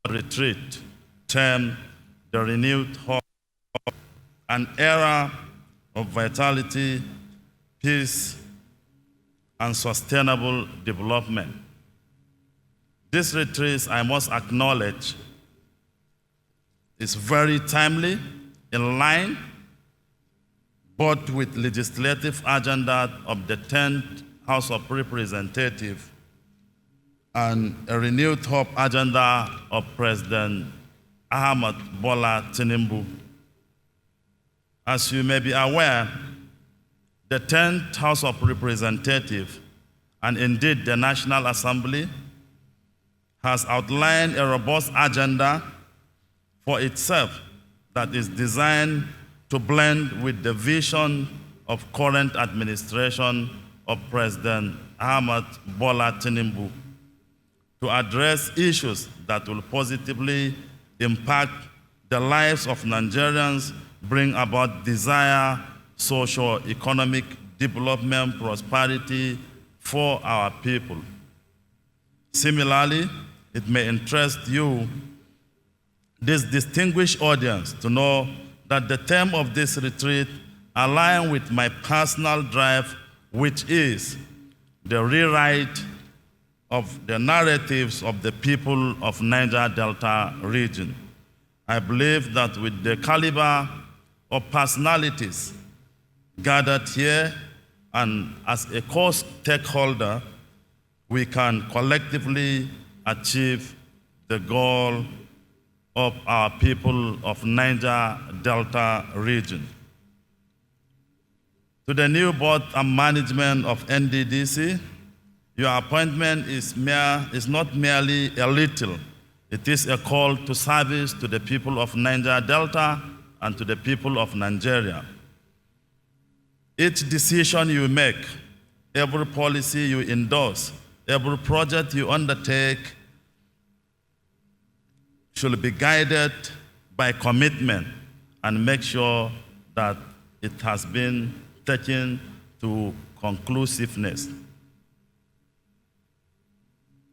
retreat termed the renewed hope, an era of vitality, peace, and sustainable development. This retreat, I must acknowledge, is very timely, in line both with legislative agenda of the 10th House of Representatives and a renewed hope agenda of President Ahmed Bola Tinubu. As you may be aware, the 10th House of Representatives, and indeed the National Assembly, has outlined a robust agenda for itself that is designed to blend with the vision of current administration of President Ahmed Bola Tinubu to address issues that will positively impact the lives of Nigerians, bring about desired socio-economic development, prosperity for our people. Similarly, it may interest you, this distinguished audience, to know that the theme of this retreat aligns with my personal drive, which is the rewrite of the narratives of the people of Niger Delta region. I believe that with the caliber of personalities gathered here and as a core stakeholder, we can collectively achieve the goal of our people of Niger Delta region. To the new board and management of Nddc, your appointment is not merely a little, it is a call to service to the people of Niger Delta and to the people of Nigeria. Each decision you make, every policy you endorse, every project you undertake should be guided by commitment and make sure that it has been taken to conclusiveness.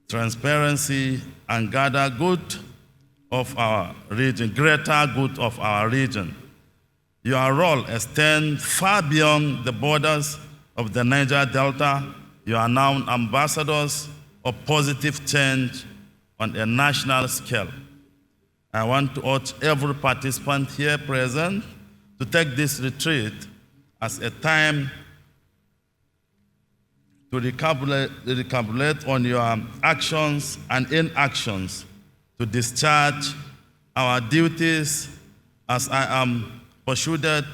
Transparency and gather good of our region, greater good of our region. Your role extends far beyond the borders of the Niger Delta. You are now ambassadors of positive change on a national scale. I want to urge every participant here present to take this retreat as a time to recapitulate on your actions and inactions, to discharge our duties as I am persuaded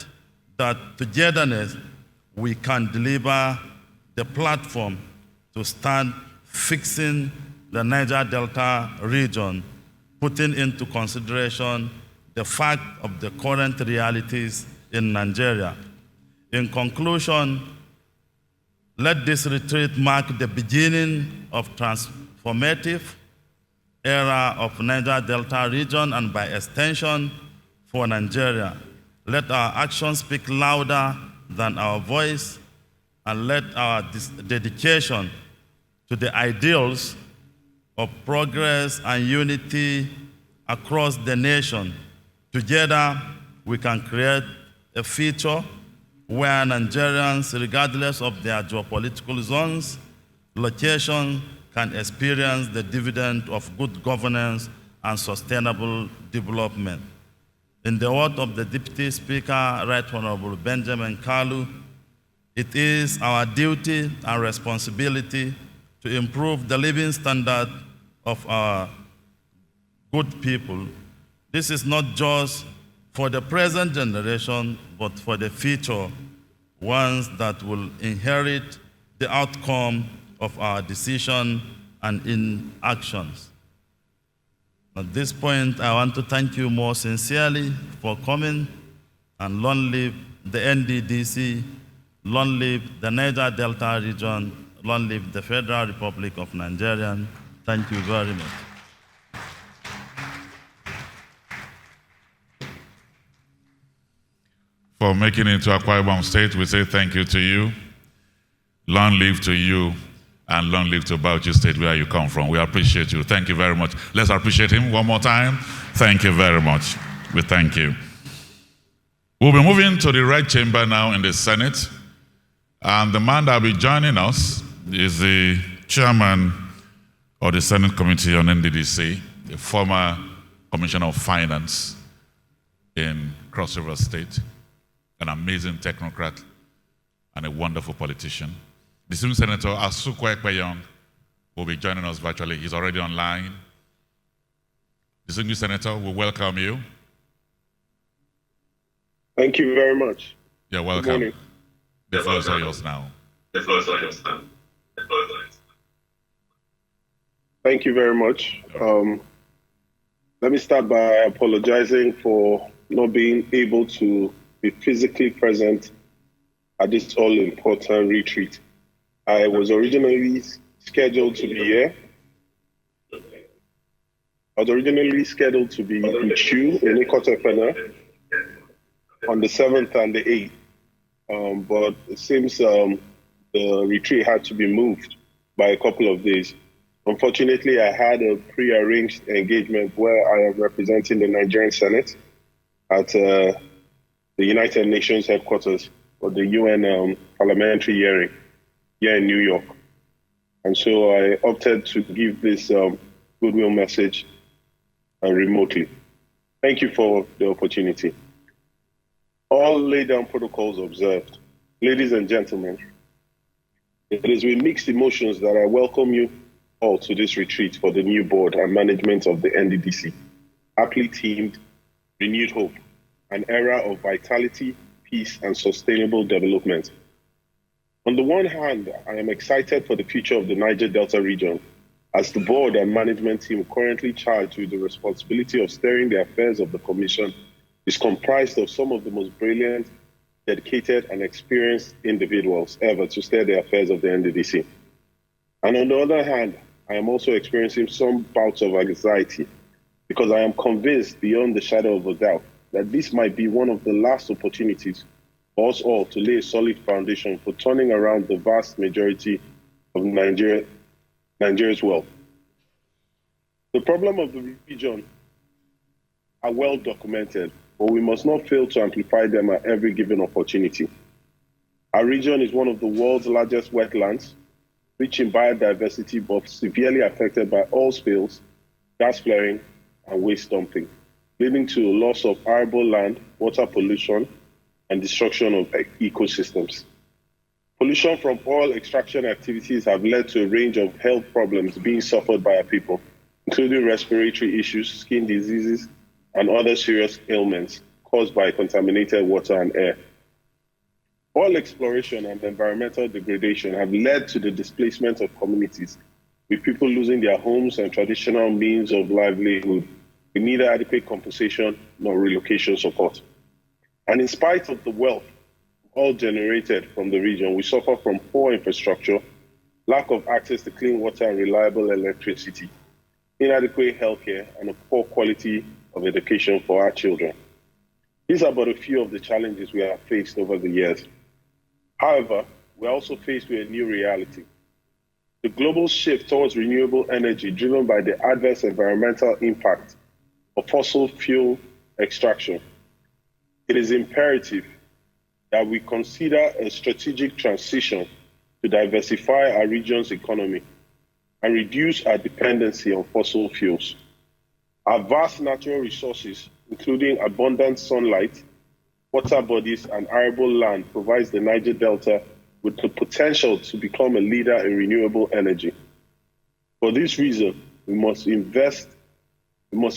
that togetherness we can deliver the platform to start fixing the Niger Delta region, putting into consideration the fact of the current realities in Nigeria. In conclusion, let this retreat mark the beginning of transformative era of Niger Delta region and by extension for Nigeria. Let our actions speak louder than our voice, and let our dedication to the ideals of progress and unity across the nation. Together, we can create a future where Nigerians, regardless of their geopolitical zones, location, can experience the dividend of good governance and sustainable development. In the word of the Deputy Speaker, Right Honorable Benjamin Kalu, it is our duty and responsibility to improve the living standard of our good people. This is not just for the present generation, but for the future ones that will inherit the outcome of our decision and inactions. At this point, I want to thank you more sincerely for coming, and long live the Nddc, long live the Niger Delta region, long live the Federal Republic of Nigeria. Thank you very much. For making it to Akwa Ibom State, we say thank you to you. Long live to you, and long live to Bauchi State, where you come from. We appreciate you. Thank you very much. Let's appreciate him one more time. Thank you very much. We thank you. We'll be moving to the Red Chamber now in the Senate. And the man that will be joining us is the chairman of the Senate Committee on Nddc, the former Commissioner of Finance in Cross River State, an amazing technocrat and a wonderful politician. The senior Senator Asukwa Ekpeyong will be joining us virtually. He's already online. The senior Senator, we welcome you. Thank you very much. You're welcome. Good morning. The floor is all yours now. Thank you very much. Let me start by apologizing for not being able to be physically present at this all-important retreat. I was originally scheduled to be here. I was originally scheduled to be in Chu, in Ikotefena, on the 7th and the 8th. But it seems the retreat had to be moved by a couple of days. Unfortunately, I had a pre-arranged engagement where I am representing the Nigerian Senate at the United Nations headquarters for the UN parliamentary hearing here in New York. And so I opted to give this goodwill message remotely. Thank you for the opportunity. All laid down protocols observed. Ladies and gentlemen, it is with mixed emotions that I welcome you all to this retreat for the new board and management of the Nddc. Aptly themed, renewed hope, an era of vitality, peace, and sustainable development. On the one hand, I am excited for the future of the Niger Delta region, as the board and management team currently charged with the responsibility of steering the affairs of the Commission is comprised of some of the most brilliant, dedicated, and experienced individuals ever to steer the affairs of the Nddc. And on the other hand, I am also experiencing some bouts of anxiety because I am convinced beyond the shadow of a doubt that this might be one of the last opportunities for us all to lay a solid foundation for turning around the vast majority of Nigeria's wealth. The problem of the region are well documented, but we must not fail to amplify them at every given opportunity. Our region is one of the world's largest wetlands, rich in biodiversity, but severely affected by oil spills, gas flaring, and waste dumping, leading to a loss of arable land, water pollution, and destruction of ecosystems. Pollution from oil extraction activities have led to a range of health problems being suffered by our people, including respiratory issues, skin diseases, and other serious ailments caused by contaminated water and air. Oil exploration and environmental degradation have led to the displacement of communities, with people losing their homes and traditional means of livelihood with neither adequate compensation nor relocation support. And in spite of the wealth all generated from the region, we suffer from poor infrastructure, lack of access to clean water and reliable electricity, inadequate healthcare, and a poor quality of education for our children. These are but a few of the challenges we have faced over the years. However, we are also faced with a new reality. The global shift towards renewable energy driven by the adverse environmental impact of fossil fuel extraction. It is imperative that we consider a strategic transition to diversify our region's economy and reduce our dependency on fossil fuels. Our vast natural resources, including abundant sunlight, water bodies, and arable land, provides the Niger Delta with the potential to become a leader in renewable energy. For this reason, we must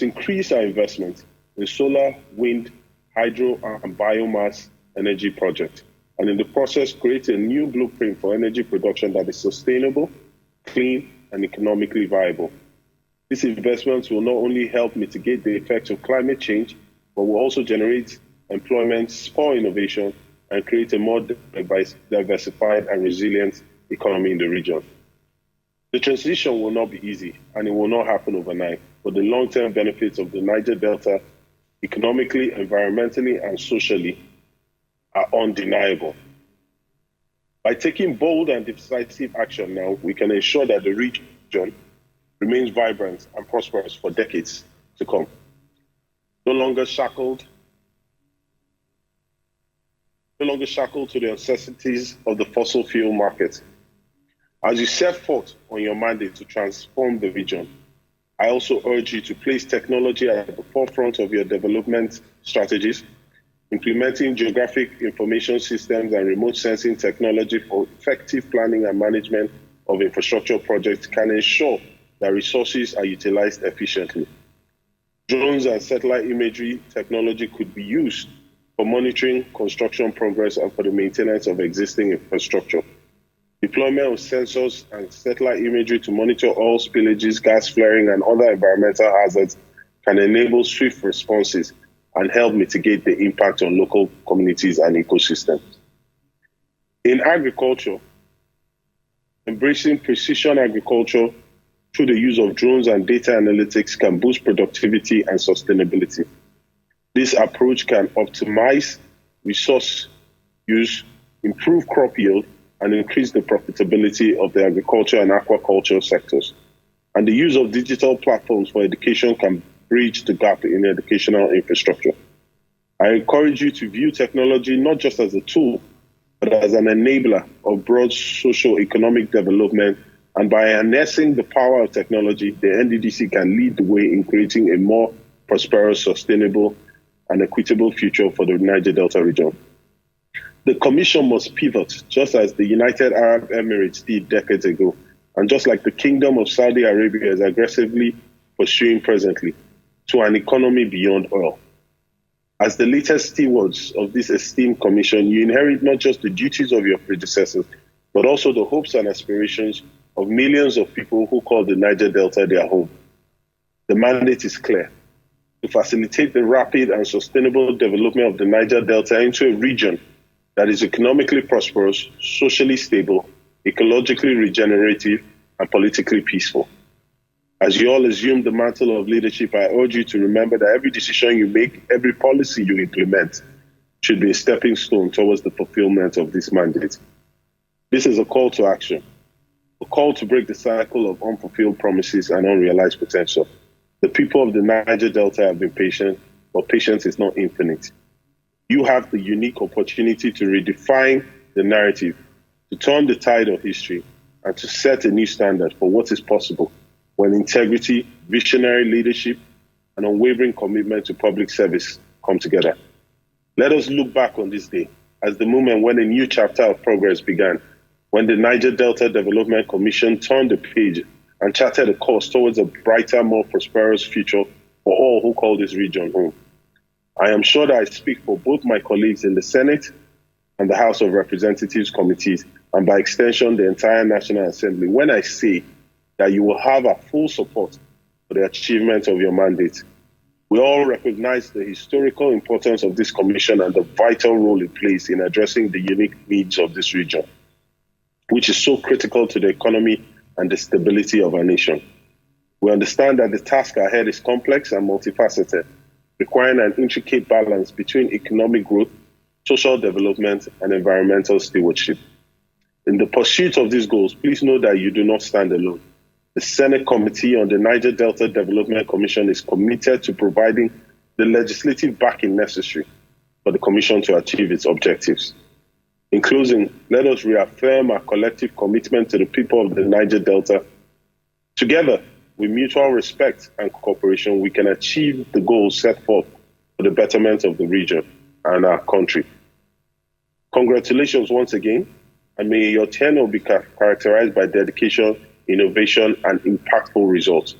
increase our investment in solar, wind, hydro, and biomass energy projects, and in the process create a new blueprint for energy production that is sustainable, clean, and economically viable. These investments will not only help mitigate the effects of climate change, but will also generate employment, spur innovation, and create a more diversified and resilient economy in the region. The transition will not be easy, and it will not happen overnight, but the long-term benefits of the Niger Delta, economically, environmentally, and socially, are undeniable. By taking bold and decisive action now, we can ensure that the region remains vibrant and prosperous for decades to come. No longer shackled to the necessities of the fossil fuel market. As you set forth on your mandate to transform the region, I also urge you to place technology at the forefront of your development strategies. Implementing geographic information systems and remote sensing technology for effective planning and management of infrastructure projects can ensure that resources are utilized efficiently. Drones and satellite imagery technology could be used for monitoring construction progress and for the maintenance of existing infrastructure. Deployment of sensors and satellite imagery to monitor oil spillages, gas flaring, and other environmental hazards can enable swift responses and help mitigate the impact on local communities and ecosystems. In agriculture, embracing precision agriculture through the use of drones and data analytics can boost productivity and sustainability. This approach can optimize resource use, improve crop yield, and increase the profitability of the agriculture and aquaculture sectors. And the use of digital platforms for education can bridge the gap in educational infrastructure. I encourage you to view technology not just as a tool, but as an enabler of broad socio-economic development. And by harnessing the power of technology, the NDDC can lead the way in creating a more prosperous, sustainable, and equitable future for the Niger Delta region. The Commission must pivot, just as the United Arab Emirates did decades ago, and just like the Kingdom of Saudi Arabia is aggressively pursuing presently, to an economy beyond oil. As the latest stewards of this esteemed commission, you inherit not just the duties of your predecessors, but also the hopes and aspirations of millions of people who call the Niger Delta their home. The mandate is clear: to facilitate the rapid and sustainable development of the Niger Delta into a region that is economically prosperous, socially stable, ecologically regenerative, and politically peaceful. As you all assume the mantle of leadership, I urge you to remember that every decision you make, every policy you implement, should be a stepping stone towards the fulfillment of this mandate. This is a call to action, a call to break the cycle of unfulfilled promises and unrealized potential. The people of the Niger Delta have been patient, but patience is not infinite. You have the unique opportunity to redefine the narrative, to turn the tide of history, and to set a new standard for what is possible when integrity, visionary leadership, and unwavering commitment to public service come together. Let us look back on this day as the moment when a new chapter of progress began, when the Niger Delta Development Commission turned the page and charted a course towards a brighter, more prosperous future for all who call this region home. I am sure that I speak for both my colleagues in the Senate and the House of Representatives committees, and by extension, the entire National Assembly, when I say that you will have our full support for the achievement of your mandate. We all recognize the historical importance of this commission and the vital role it plays in addressing the unique needs of this region, which is so critical to the economy and the stability of our nation. We understand that the task ahead is complex and multifaceted, requiring an intricate balance between economic growth, social development, and environmental stewardship. In the pursuit of these goals, please know that you do not stand alone. The Senate Committee on the Niger Delta Development Commission is committed to providing the legislative backing necessary for the Commission to achieve its objectives. In closing, let us reaffirm our collective commitment to the people of the Niger Delta. Together, with mutual respect and cooperation, we can achieve the goals set forth for the betterment of the region and our country. Congratulations once again, and may your tenure be characterized by dedication, innovation, and impactful results.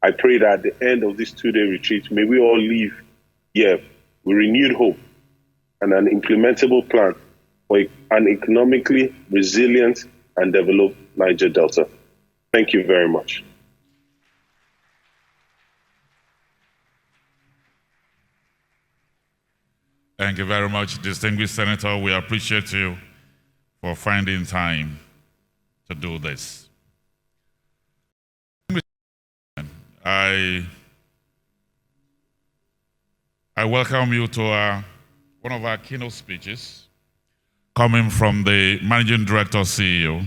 I pray that at the end of this two-day retreat, may we all leave here with renewed hope and an implementable plan for an economically resilient and developed Niger Delta. Thank you very much. Thank you very much, distinguished Senator. We appreciate you for finding time to do this. I welcome you to one of our keynote speeches coming from the Managing Director CEO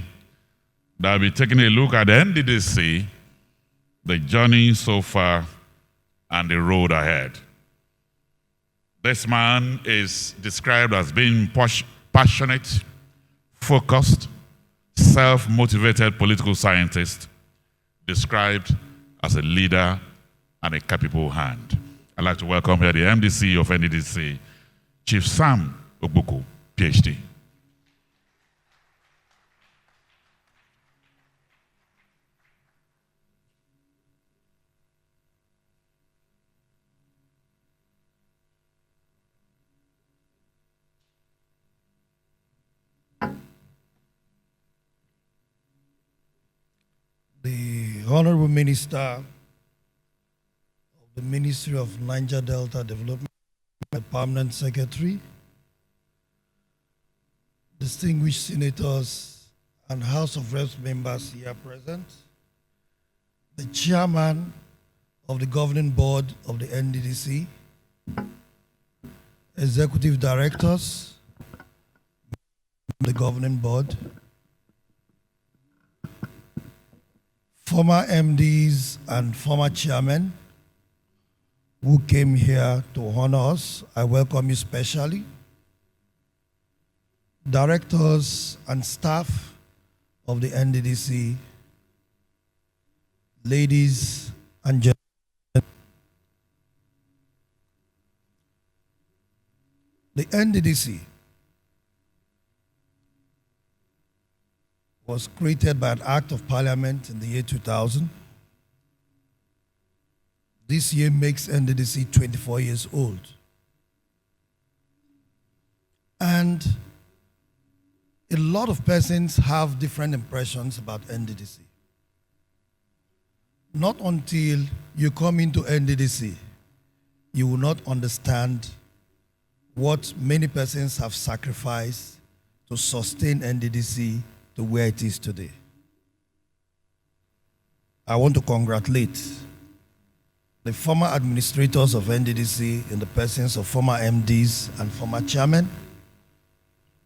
that will be taking a look at the Nddc, the journey so far, and the road ahead. This man is described as being passionate, focused, self-motivated political scientist, described as a leader and a capable hand. I'd like to welcome here the MDC of Nddc, Chief Sam Ogbuku, PhD. The Honorable Minister of the Ministry of Niger Delta Development, the Permanent Secretary, distinguished senators and House of Reps members here present, the Chairman of the Governing Board of the Nddc, Executive Directors of the Governing Board, former MDs and former chairmen who came here to honor us, I welcome you specially. Directors and staff of the Nddc, ladies and gentlemen, The NDDC was created by an act of parliament in the year 2000. This year makes NDDC 24 years old. And a lot of persons have different impressions about NDDC. Not until you come into NDDC, you will not understand what many persons have sacrificed to sustain NDDC to where it is today. I want to congratulate the former administrators of NDDC in the persons of former MDs and former chairmen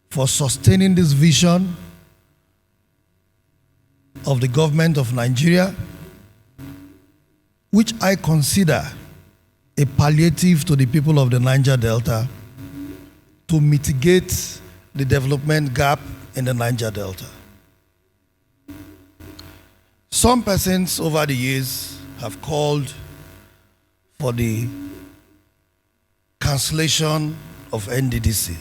for sustaining this vision of the government of Nigeria, which I consider a palliative to the people of the Niger Delta to mitigate the development gap in the Niger Delta. Some persons over the years have called for the cancellation of NDDC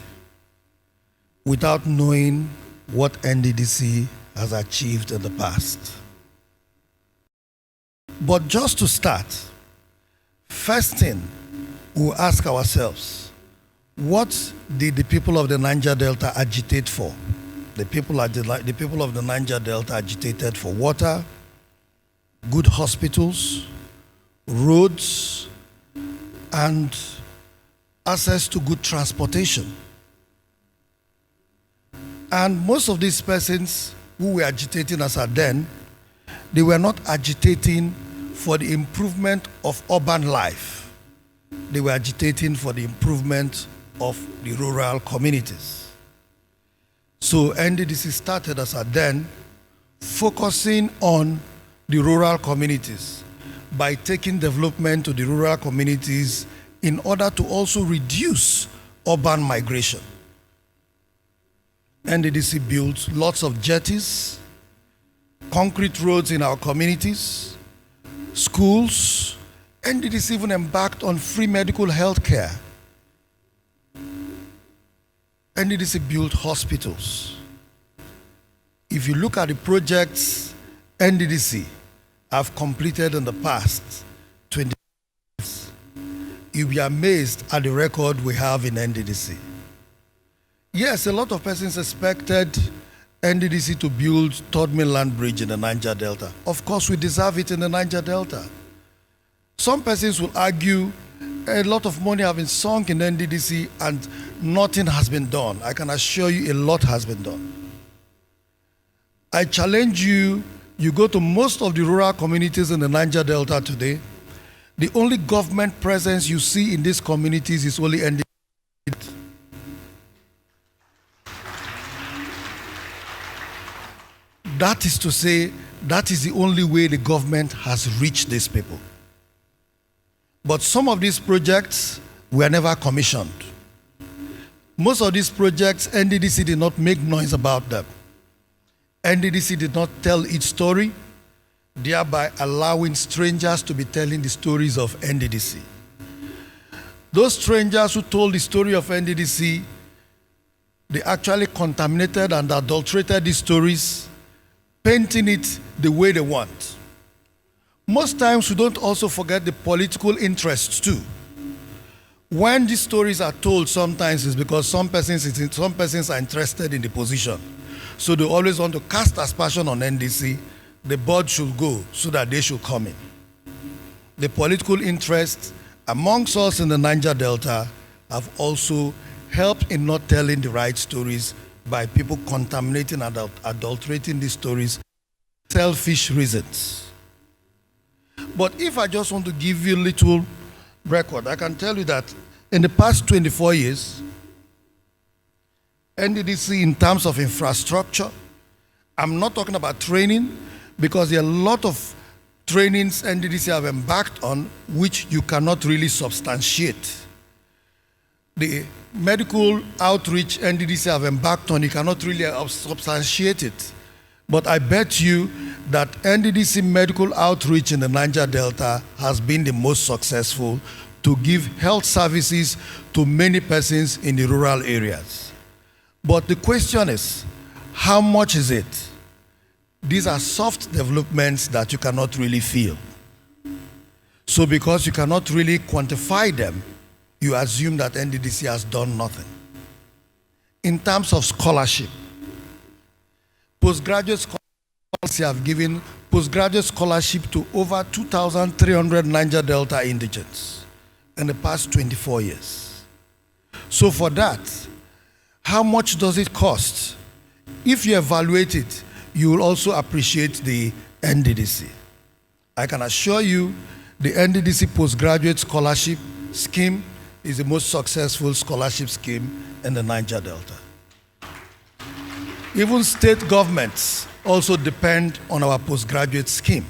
without knowing what NDDC has achieved in the past. But just to start, first thing we'll ask ourselves, what did the people of the Niger Delta agitate for? The people of the Niger Delta agitated for water, good hospitals, roads, and access to good transportation. And most of these persons who were agitating as at then, they were not agitating for the improvement of urban life. They were agitating for the improvement of the rural communities. So NDDC started as at then, focusing on the rural communities by taking development to the rural communities in order to also reduce urban migration. NDDC built lots of jetties, concrete roads in our communities, schools. NDDC even embarked on free medical health care. NDDC built hospitals. If you look at the projects NDDC have completed in the past 20 years, you'll be amazed at the record we have in NDDC. Yes, a lot of persons expected NDDC to build third mainland bridge in the Niger Delta. Of course, we deserve it in the Niger Delta. Some persons will argue a lot of money have been sunk in NDDC and nothing has been done. I can assure you a lot has been done. I challenge you, you go to most of the rural communities in the Niger Delta today, the only government presence you see in these communities is only NDDC. That is to say, that is the only way the government has reached these people. But some of these projects were never commissioned. Most of these projects, NDDC did not make noise about them. NDDC did not tell its story, thereby allowing strangers to be telling the stories of NDDC. Those strangers who told the story of NDDC, they actually contaminated and adulterated these stories, painting it the way they want. Most times we don't also forget the political interests too. When these stories are told, sometimes it's because some persons are interested in the position. So they always want to cast aspersion on NDC. The board should go so that they should come in. The political interests amongst us in the Niger Delta have also helped in not telling the right stories by people contaminating and adulterating these stories, selfish reasons. But if I just want to give you a little record, I can tell you that in the past 24 years, NDDC in terms of infrastructure, I'm not talking about training, because there are a lot of trainings NDDC have embarked on which you cannot really substantiate. The medical outreach NDDC have embarked on, you cannot really substantiate it. But I bet you that NDDC medical outreach in the Niger Delta has been the most successful, to give health services to many persons in the rural areas. But the question is, how much is it? These are soft developments that you cannot really feel. So because you cannot really quantify them, you assume that NDDC has done nothing. In terms of scholarship, postgraduate scholarships have given postgraduate scholarship to over 2,300 Niger Delta indigents in the past 24 years. So for that, how much does it cost? If you evaluate it, you will also appreciate the NDDC. I can assure you the NDDC postgraduate scholarship scheme is the most successful scholarship scheme in the Niger Delta. Even state governments also depend on our postgraduate scheme.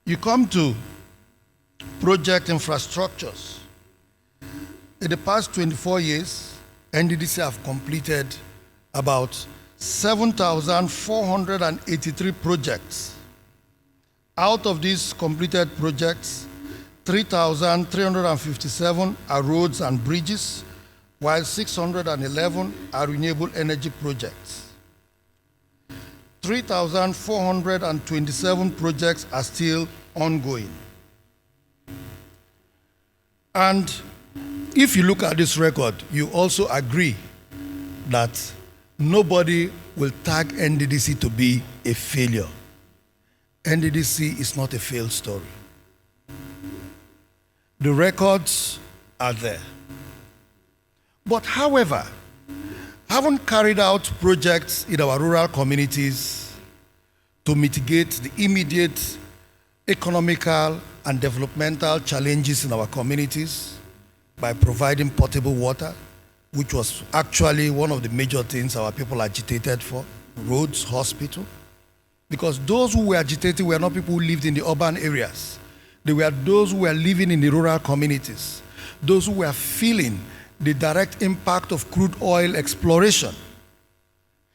You come to project infrastructures. In the past 24 years, NDDC have completed about 7,483 projects. Out of these completed projects, 3,357 are roads and bridges, while 611 are renewable energy projects. 3,427 projects are still ongoing. And if you look at this record, you also agree that nobody will tag NDDC to be a failure. NDDC is not a failed story. The records are there. But however, having carried out projects in our rural communities to mitigate the immediate economical and developmental challenges in our communities by providing potable water, which was actually one of the major things our people agitated for, roads, hospital, because those who were agitated were not people who lived in the urban areas. They were those who were living in the rural communities, those who were feeling the direct impact of crude oil exploration.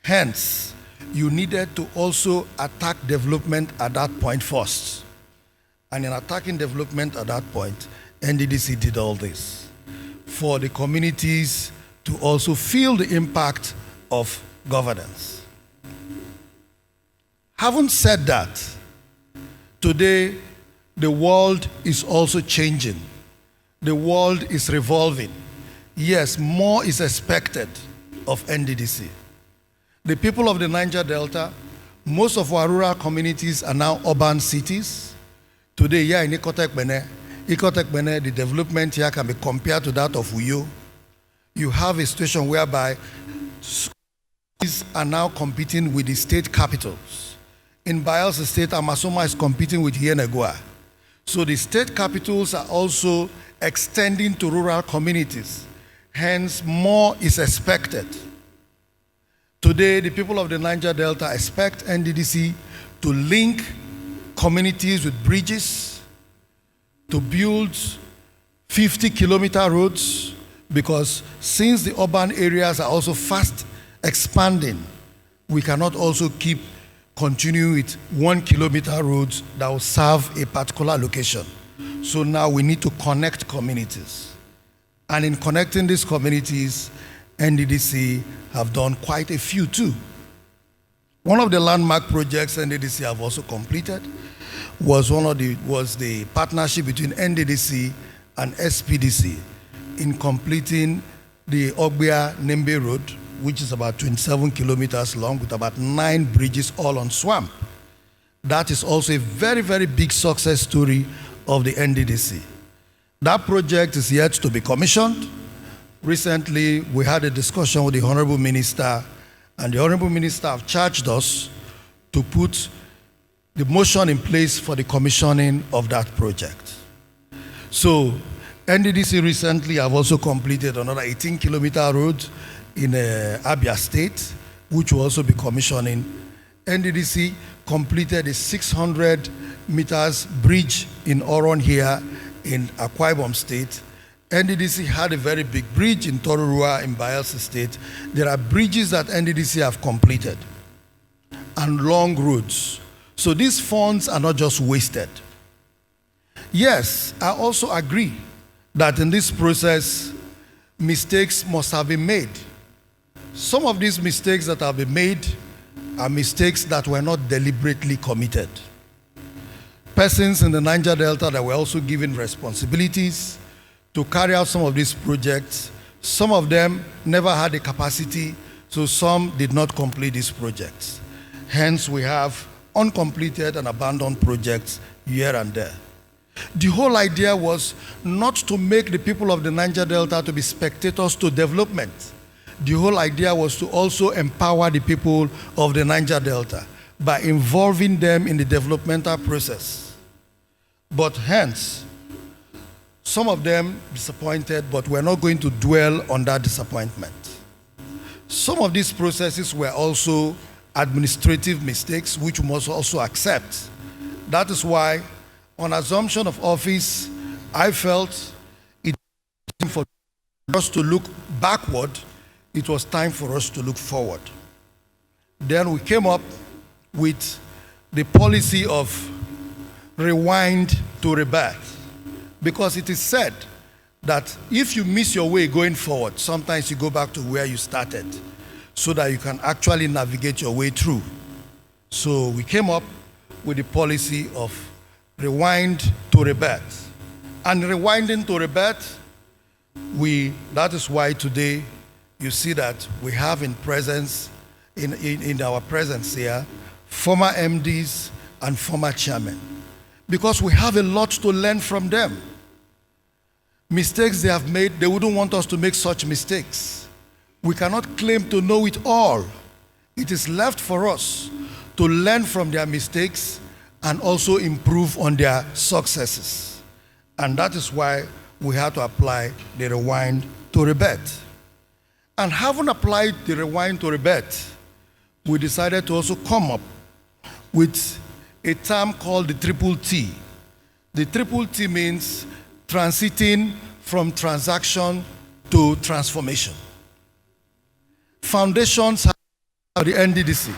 Hence, you needed to also attack development at that point first. And in attacking development at that point, NDDC did all this for the communities to also feel the impact of governance. Having said that, today the world is also changing. The world is revolving. Yes, more is expected of NDDC. The people of the Niger Delta, most of our rural communities are now urban cities. Today, here in Ikotekbene, the development here can be compared to that of Uyo. You have a situation whereby schools are now competing with the state capitals. In Bayelsa State, Amasoma is competing with Yenegua. So the state capitals are also extending to rural communities. Hence, more is expected. Today, the people of the Niger Delta expect NDDC to link communities with bridges, to build 50-kilometer roads, because since the urban areas are also fast expanding, we cannot also continue with 1-kilometer roads that will serve a particular location. So now we need to connect communities. And in connecting these communities, NDDC have done quite a few too. One of the landmark projects NDDC have also completed was the partnership between NDDC and SPDC in completing the Ogbia-Nembe Road, which is about 27 kilometers long with about 9 bridges all on swamp. That is also a very, very big success story of the NDDC. That project is yet to be commissioned. Recently, we had a discussion with the Honorable Minister, and the Honorable Minister have charged us to put the motion in place for the commissioning of that project. So, NDDC recently have also completed another 18-kilometer road in Abia State, which will also be commissioning. NDDC completed a 600 meters bridge in Oron here in Akwa Ibom State. NDDC had a very big bridge in Tororua in Bayelsa State. There are bridges that NDDC have completed and long roads. So these funds are not just wasted. Yes, I also agree that in this process, mistakes must have been made. Some of these mistakes that have been made are mistakes that were not deliberately committed. Persons in the Niger Delta that were also given responsibilities to carry out some of these projects, some of them never had the capacity, so some did not complete these projects. Hence, we have uncompleted and abandoned projects here and there. The whole idea was not to make the people of the Niger Delta to be spectators to development. The whole idea was to also empower the people of the Niger Delta by involving them in the developmental process. But hence, some of them disappointed, but we're not going to dwell on that disappointment. Some of these processes were also administrative mistakes, which we must also accept. That is why, on assumption of office, I felt it was time for us to look backward, it was time for us to look forward. Then we came up with the policy of rewind to rebirth, because it is said that if you miss your way going forward, sometimes you go back to where you started so that you can actually navigate your way through. So we came up with the policy of rewind to rebirth. And rewinding to rebirth, that is why today you see that we have in our presence here, former MDs and former chairmen, because we have a lot to learn from them. Mistakes they have made, they wouldn't want us to make such mistakes. We cannot claim to know it all. It is left for us to learn from their mistakes and also improve on their successes. And that is why we had to apply the rewind to rebirth. And having applied the rewind to rebirth, we decided to also come up with a term called the triple T. The triple T means transiting from transaction to transformation. Foundations of the Nddc.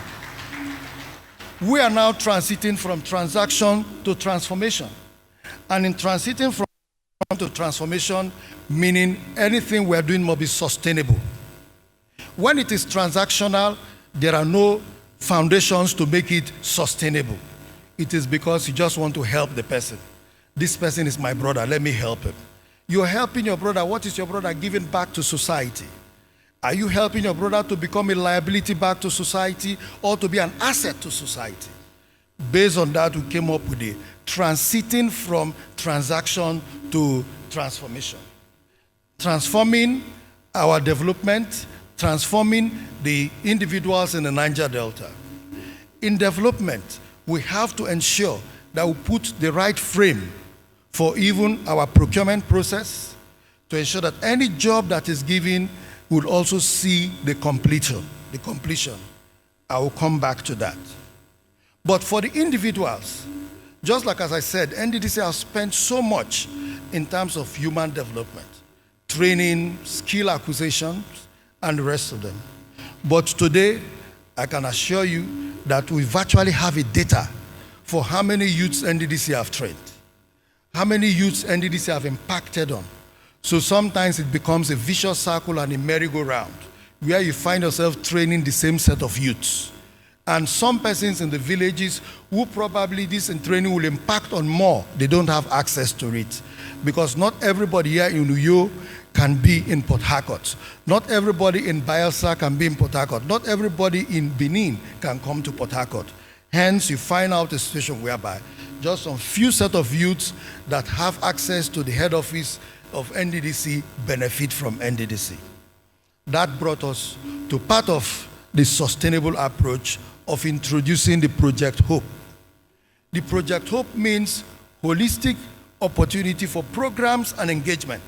We are now transiting from transaction to transformation. And in transiting from to transformation, meaning anything we are doing must be sustainable. When it is transactional, there are no foundations to make it sustainable. It is because you just want to help the person. This person is my brother, let me help him. You're helping your brother. What is your brother giving back to society? Are you helping your brother to become a liability back to society or to be an asset to society? Based on that, we came up with the transiting from transaction to transformation. Transforming our development, transforming the individuals in the Niger Delta. In development, we have to ensure that we put the right frame for even our procurement process to ensure that any job that is given will also see the completion. I will come back to that. But for the individuals, just like as I said, Nddc has spent so much in terms of human development, training, skill acquisition, and the rest of them. But today, I can assure you that we virtually have a data for how many youths Nddc have trained, how many youths Nddc have impacted on. So sometimes it becomes a vicious circle and a merry-go-round where you find yourself training the same set of youths. And some persons in the villages who probably this training will impact on more, they don't have access to it. Because not everybody here in Uyo can be in Port Harcourt. Not everybody in Bayelsa can be in Port Harcourt. Not everybody in Benin can come to Port Harcourt. Hence, you find out a situation whereby just some few set of youths that have access to the head office of Nddc benefit from Nddc. That brought us to part of the sustainable approach of introducing the Project Hope. The Project Hope means holistic opportunity for programs and engagement.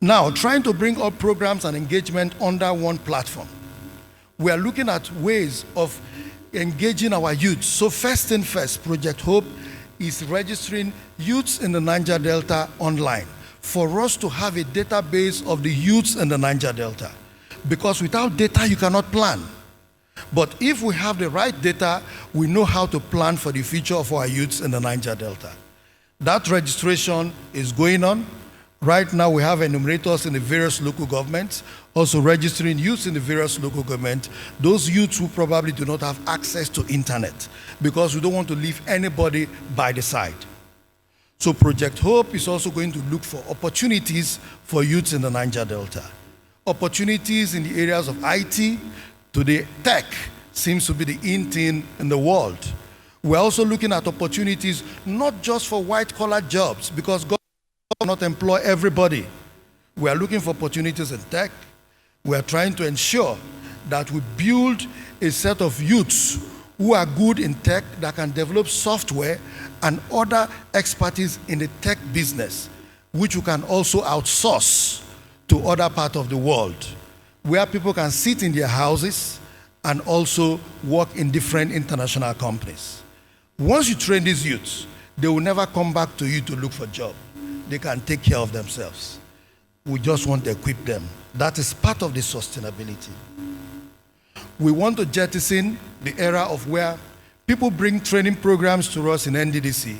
Now, trying to bring all programs and engagement under one platform. We are looking at ways of engaging our youth. So first thing first, Project Hope is registering youths in the Niger Delta online for us to have a database of the youths in the Niger Delta. Because without data, you cannot plan. But if we have the right data, we know how to plan for the future of our youths in the Niger Delta. That registration is going on. Right now, we have enumerators in the various local governments, also registering youths in the various local governments, those youths who probably do not have access to internet, because we don't want to leave anybody by the side. So Project Hope is also going to look for opportunities for youths in the Niger Delta. Opportunities in the areas of IT, today tech seems to be the in thing in the world. We're also looking at opportunities not just for white-collar jobs, because God will not employ everybody. We are looking for opportunities in tech. We are trying to ensure that we build a set of youths who are good in tech that can develop software and other expertise in the tech business, which we can also outsource to other parts of the world, where people can sit in their houses and also work in different international companies. Once you train these youths, they will never come back to you to look for a job. They can take care of themselves. We just want to equip them. That is part of the sustainability. We want to jettison the era of where people bring training programs to us in Nddc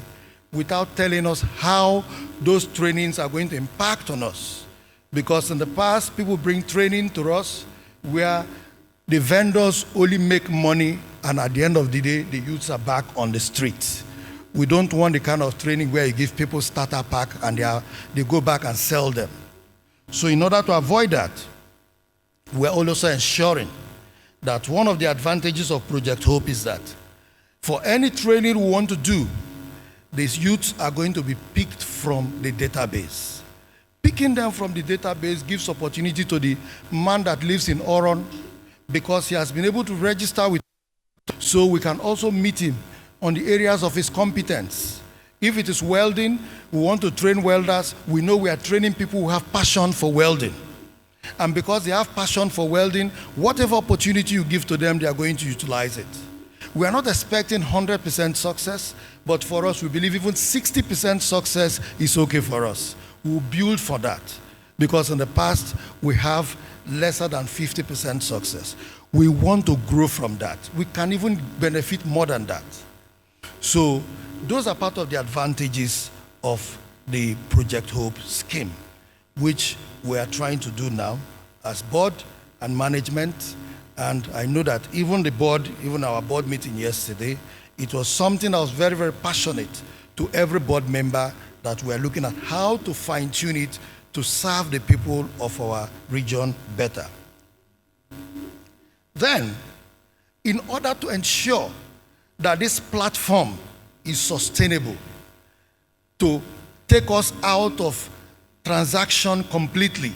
without telling us how those trainings are going to impact on us. Because in the past, people bring training to us where the vendors only make money, and at the end of the day, the youths are back on the streets. We don't want the kind of training where you give people starter pack and they go back and sell them. So in order to avoid that, we're also ensuring that one of the advantages of Project Hope is that for any training we want to do, these youths are going to be picked from the database. Picking them from the database gives opportunity to the man that lives in Oron, because he has been able to register with, so we can also meet him on the areas of his competence. If it is welding, we want to train welders. We know we are training people who have passion for welding. And because they have passion for welding, whatever opportunity you give to them, they are going to utilize it. We are not expecting 100% success, but for us, we believe even 60% success is okay for us. We'll build for that, because in the past, we have lesser than 50% success. We want to grow from that. We can even benefit more than that. So those are part of the advantages of the Project Hope scheme, which we are trying to do now as board and management. And I know that even the board, even our board meeting yesterday, it was something that was very, very passionate to every board member, that we are looking at how to fine-tune it to serve the people of our region better. Then, in order to ensure that this platform is sustainable, to take us out of transaction completely,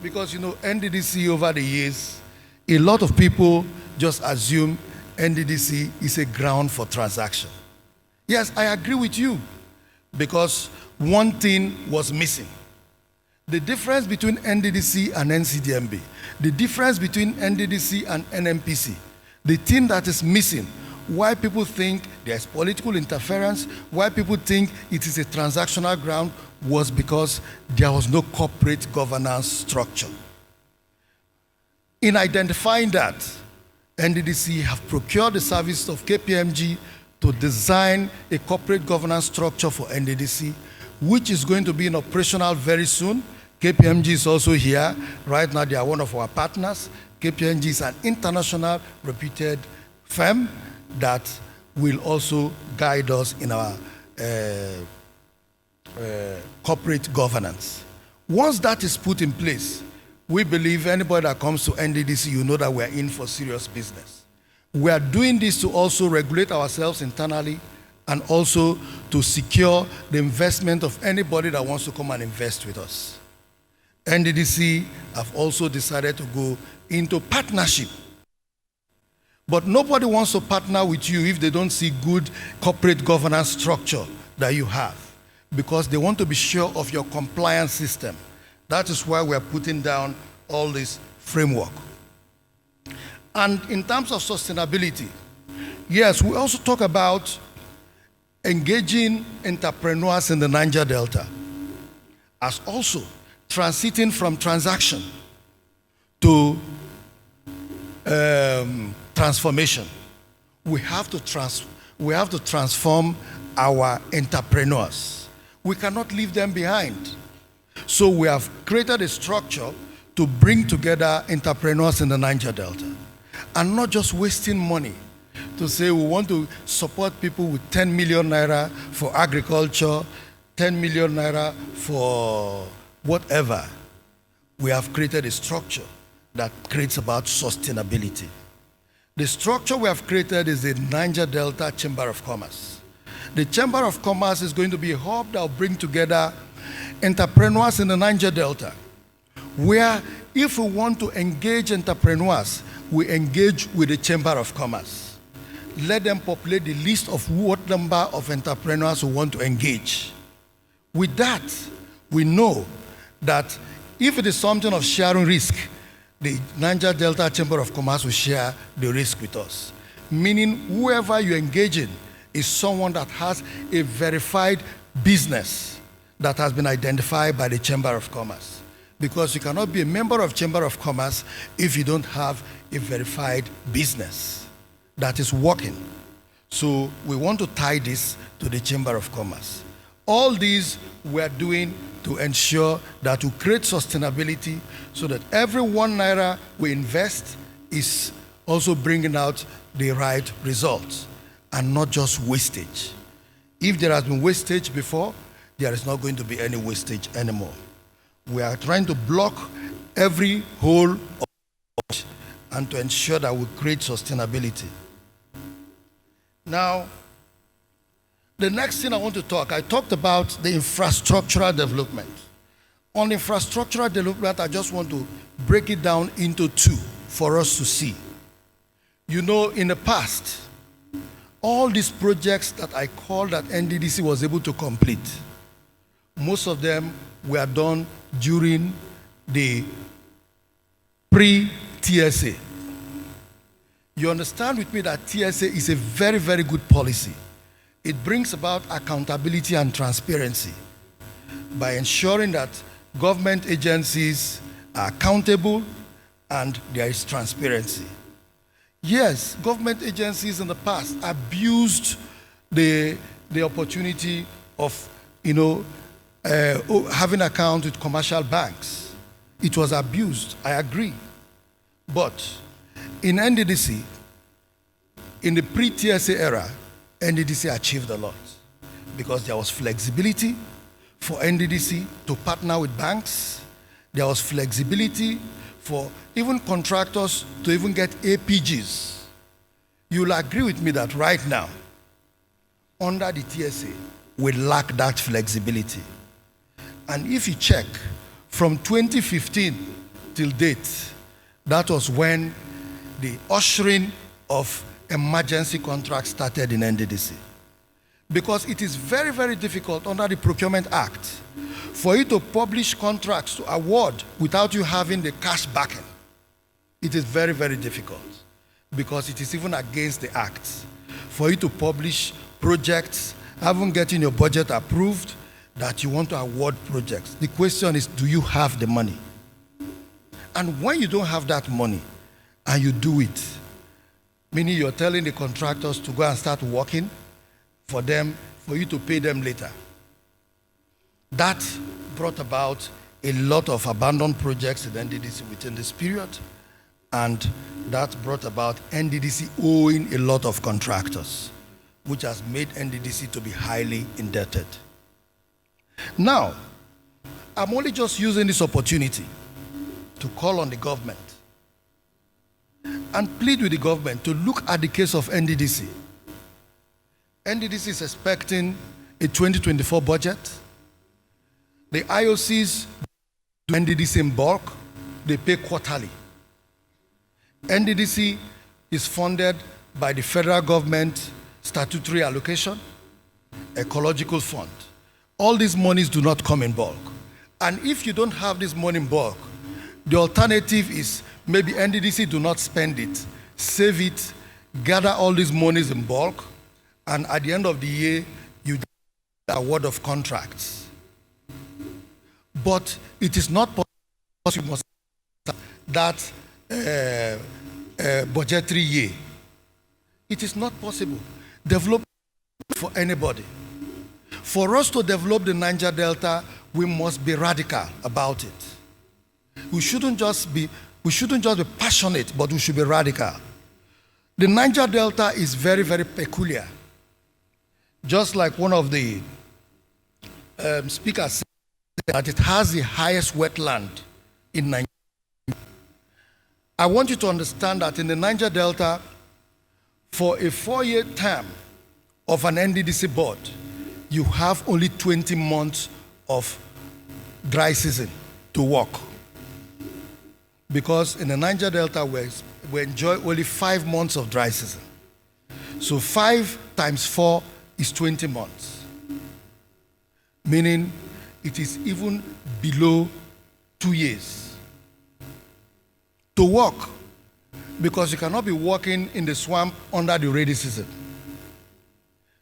because Nddc over the years, a lot of people just assume Nddc is a ground for transaction. Yes, I agree with you, because one thing was missing. The difference between Nddc and NCDMB, the difference between Nddc and NMPC, the thing that is missing, why people think there's political interference, why people think it is a transactional ground, was because there was no corporate governance structure. In identifying that, Nddc have procured the service of KPMG to design a corporate governance structure for Nddc, which is going to be in operational very soon. KPMG is also here. Right now, they are one of our partners. KPMG is an international reputed firm that will also guide us in our corporate governance. Once that is put in place, we believe anybody that comes to Nddc, you know that we are in for serious business. We are doing this to also regulate ourselves internally and also to secure the investment of anybody that wants to come and invest with us. Nddc have also decided to go into partnership. But nobody wants to partner with you if they don't see good corporate governance structure that you have, because they want to be sure of your compliance system. That is why we are putting down all this framework. And in terms of sustainability, yes, we also talk about engaging entrepreneurs in the Niger Delta as also transiting from transaction to transformation. We have to transform our entrepreneurs. We cannot leave them behind. So we have created a structure to bring together entrepreneurs in the Niger Delta, and not just wasting money to say we want to support people with 10 million naira for agriculture, 10 million naira for whatever. We have created a structure that creates about sustainability. The structure we have created is the Niger Delta Chamber of Commerce. The Chamber of Commerce is going to be a hub that will bring together entrepreneurs in the Niger Delta, where if we want to engage entrepreneurs, we engage with the Chamber of Commerce. Let them populate the list of what number of entrepreneurs who want to engage. With that, we know that if it is something of sharing risk, the Niger Delta Chamber of Commerce will share the risk with us. Meaning whoever you engage in is someone that has a verified business that has been identified by the Chamber of Commerce. Because you cannot be a member of Chamber of Commerce if you don't have a verified business that is working. So we want to tie this to the Chamber of Commerce. All these we are doing to ensure that we create sustainability so that every 1 naira we invest is also bringing out the right results and not just wastage. If there has been wastage before, there is not going to be any wastage anymore. We are trying to block every hole and to ensure that we create sustainability. Now, the next thing I want to I talked about the infrastructural development. On infrastructural development, I just want to break it down into two for us to see. You know, in the past, all these projects that I called that Nddc was able to complete, most of them were done during the pre-TSA. You understand with me that TSA is a very, very good policy. It brings about accountability and transparency by ensuring that government agencies are accountable and there is transparency. Yes, government agencies in the past abused the opportunity of, having account with commercial banks. It was abused, I agree. But in Nddc, in the pre-TSA era, Nddc achieved a lot because there was flexibility for Nddc to partner with banks. There was flexibility for even contractors to even get APGs. You'll agree with me that right now, under the TSA, we lack that flexibility. And if you check, from 2015 till date, that was when the ushering of emergency contracts started in Nddc. Because it is very, very difficult under the Procurement Act for you to publish contracts to award without you having the cash backing. It is very, very difficult because it is even against the act for you to publish projects, haven't getting your budget approved, that you want to award projects. The question is, do you have the money? And when you don't have that money and you do it, meaning you're telling the contractors to go and start working for them, for you to pay them later. That brought about a lot of abandoned projects in Nddc within this period, and that brought about Nddc owing a lot of contractors, which has made Nddc to be highly indebted. Now, I'm only just using this opportunity to call on the government and plead with the government to look at the case of Nddc. Nddc is expecting a 2024 budget. The IOCs do Nddc in bulk, they pay quarterly. Nddc is funded by the federal government statutory allocation, ecological fund. All these monies do not come in bulk. And if you don't have this money in bulk, the alternative is maybe Nddc do not spend it, save it, gather all these monies in bulk, and at the end of the year, you get an award of contracts. But it is not possible that budgetary year. It is not possible. Development for anybody. For us to develop the Niger Delta, we must be radical about it. We shouldn't just be passionate, but we should be radical. The Niger Delta is very, very peculiar. Just like one of the speakers said, that it has the highest wetland in Nigeria. I want you to understand that in the Niger Delta, for a 4-year term of an Nddc board, you have only 20 months of dry season to work. Because in the Niger Delta, we enjoy only 5 months of dry season. So 5 times 4 is 20 months. Meaning it is even below 2 years to work, because you cannot be working in the swamp under the rainy season.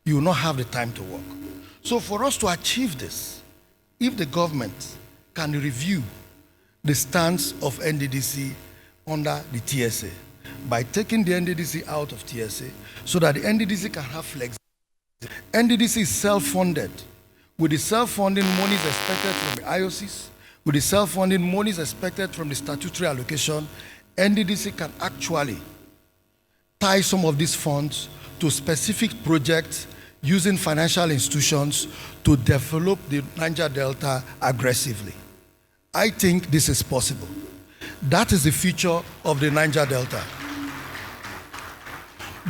You will not have the time to work. So for us to achieve this, if the government can review the stance of Nddc under the TSA by taking the Nddc out of TSA so that the Nddc can have flexibility. Nddc is self-funded. With the self-funding monies expected from the IOCs, with the self-funding monies expected from the statutory allocation, Nddc can actually tie some of these funds to specific projects using financial institutions to develop the Niger Delta aggressively. I think this is possible. That is the future of the Niger Delta.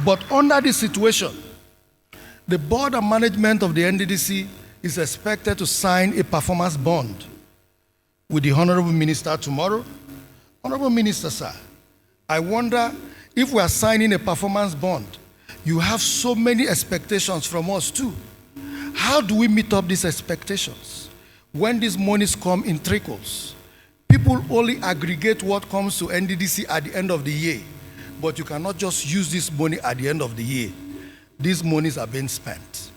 But under this situation, the board and management of the Nddc is expected to sign a performance bond with the Honorable Minister tomorrow. Honorable Minister, sir, I wonder if we are signing a performance bond, you have so many expectations from us too. How do we meet up these expectations? When these monies come in trickles, people only aggregate what comes to Nddc at the end of the year, but you cannot just use this money at the end of the year. These monies are being spent.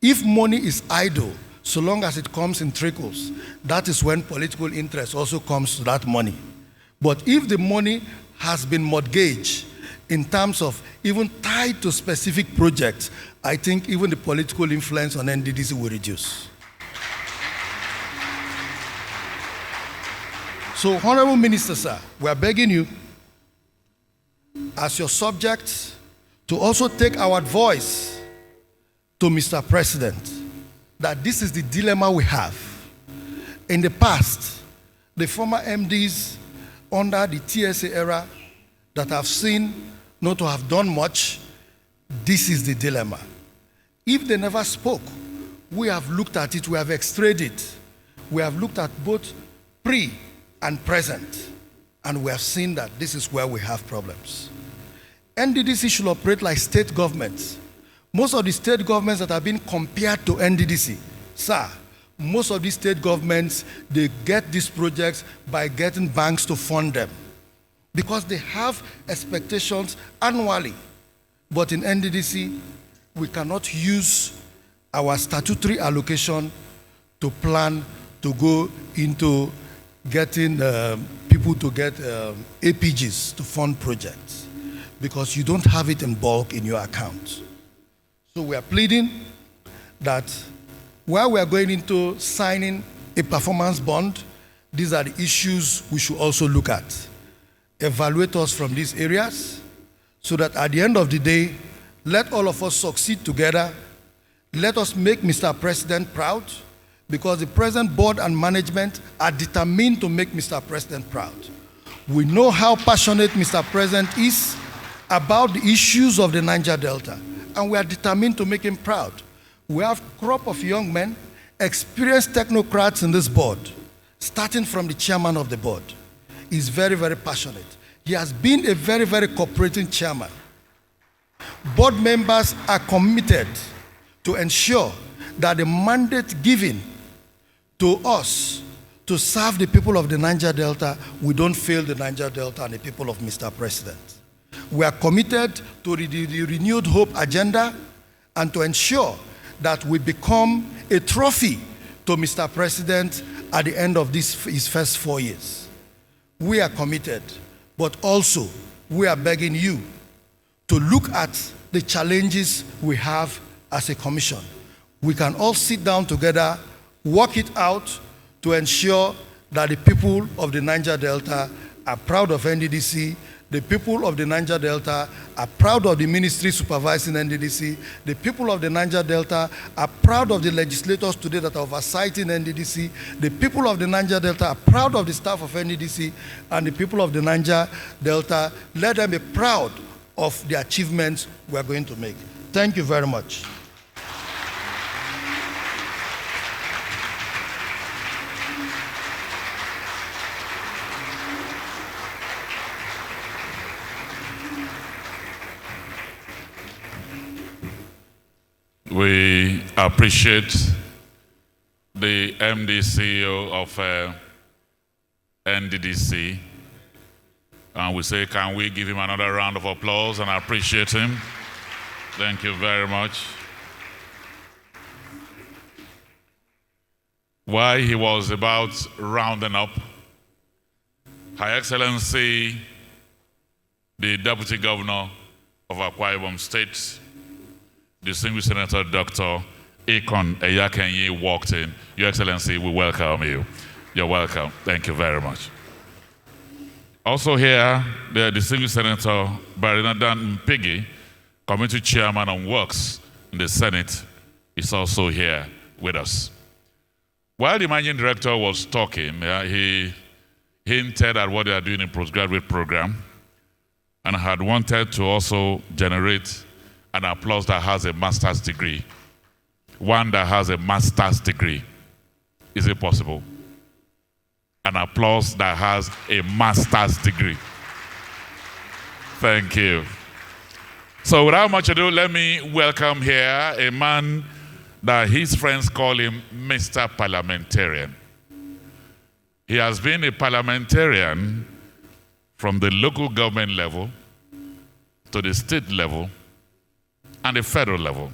If money is idle, so long as it comes in trickles, that is when political interest also comes to that money. But if the money has been mortgaged in terms of even tied to specific projects, I think even the political influence on Nddc will reduce. So, Honorable Minister, sir, we are begging you, as your subject, to also take our voice to Mr. President, that this is the dilemma we have. In the past, the former MDs under the TSA era that have seen not to have done much, this is the dilemma. If they never spoke, we have looked at it, we have extracted it. We have looked at both pre and present, and we have seen that this is where we have problems. Nddc should operate like state governments. Most of the state governments that have been compared to Nddc, sir, most of these state governments, they get these projects by getting banks to fund them because they have expectations annually. But in Nddc, we cannot use our statutory allocation to plan to go into getting people to get APGs to fund projects because you don't have it in bulk in your account. So we are pleading that while we are going into signing a performance bond, these are the issues we should also look at. Evaluate us from these areas so that at the end of the day, let all of us succeed together. Let us make Mr. President proud because the present board and management are determined to make Mr. President proud. We know how passionate Mr. President is about the issues of the Niger Delta, and we are determined to make him proud. We have a crop of young men, experienced technocrats in this board, starting from the chairman of the board. He's very, very passionate. He has been a very, very cooperating chairman. Board members are committed to ensure that the mandate given to us to serve the people of the Niger Delta, we don't fail the Niger Delta and the people of Mr. President. We are committed to the renewed hope agenda and to ensure that we become a trophy to Mr. President at the end of his first 4 years. We are committed, but also we are begging you to look at the challenges we have as a commission. we can all sit down together, work it out to ensure that the people of the Niger Delta are proud of NDDC, the people of the Niger Delta are proud of the ministry supervising NDDC, the people of the Niger Delta are proud of the legislators today that are oversighting NDDC, the people of the Niger Delta are proud of the staff of NDDC, and the people of the Niger Delta, let them be proud of the achievements we are going to make. Thank you very much. We appreciate the MD CEO of Nddc, and we say, can we give him another round of applause and appreciate him? Thank you very much. While he was about rounding up, Her Excellency, the Deputy Governor of Akwa Ibom State, distinguished Senator Dr. Akon Eyakenyi walked in. Your Excellency, we welcome you. You're welcome. Thank you very much. Also here, the distinguished Senator Barinadan Mpigi, Committee Chairman on Works in the Senate, is also here with us. While the Managing Director was talking, he hinted at what they are doing in postgraduate program and had wanted to also generate an applause that has a master's degree. One that has a master's degree. Is it possible? An applause that has a master's degree. Thank you. So without much ado, let me welcome here a man that his friends call him Mr. Parliamentarian. He has been a parliamentarian from the local government level to the state level and the federal level.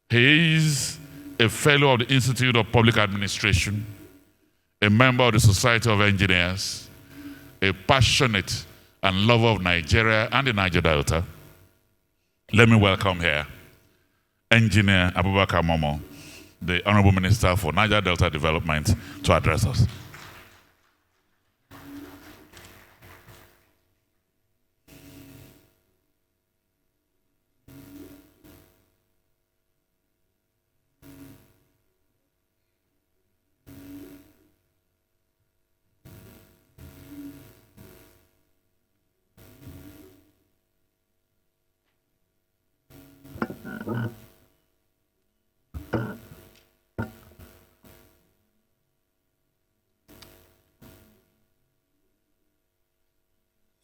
He is a fellow of the Institute of Public Administration, a member of the Society of Engineers, a passionate and lover of Nigeria and the Niger Delta. Let me welcome here Engineer Abubakar Momo, the Honorable Minister for Niger Delta Development, to address us.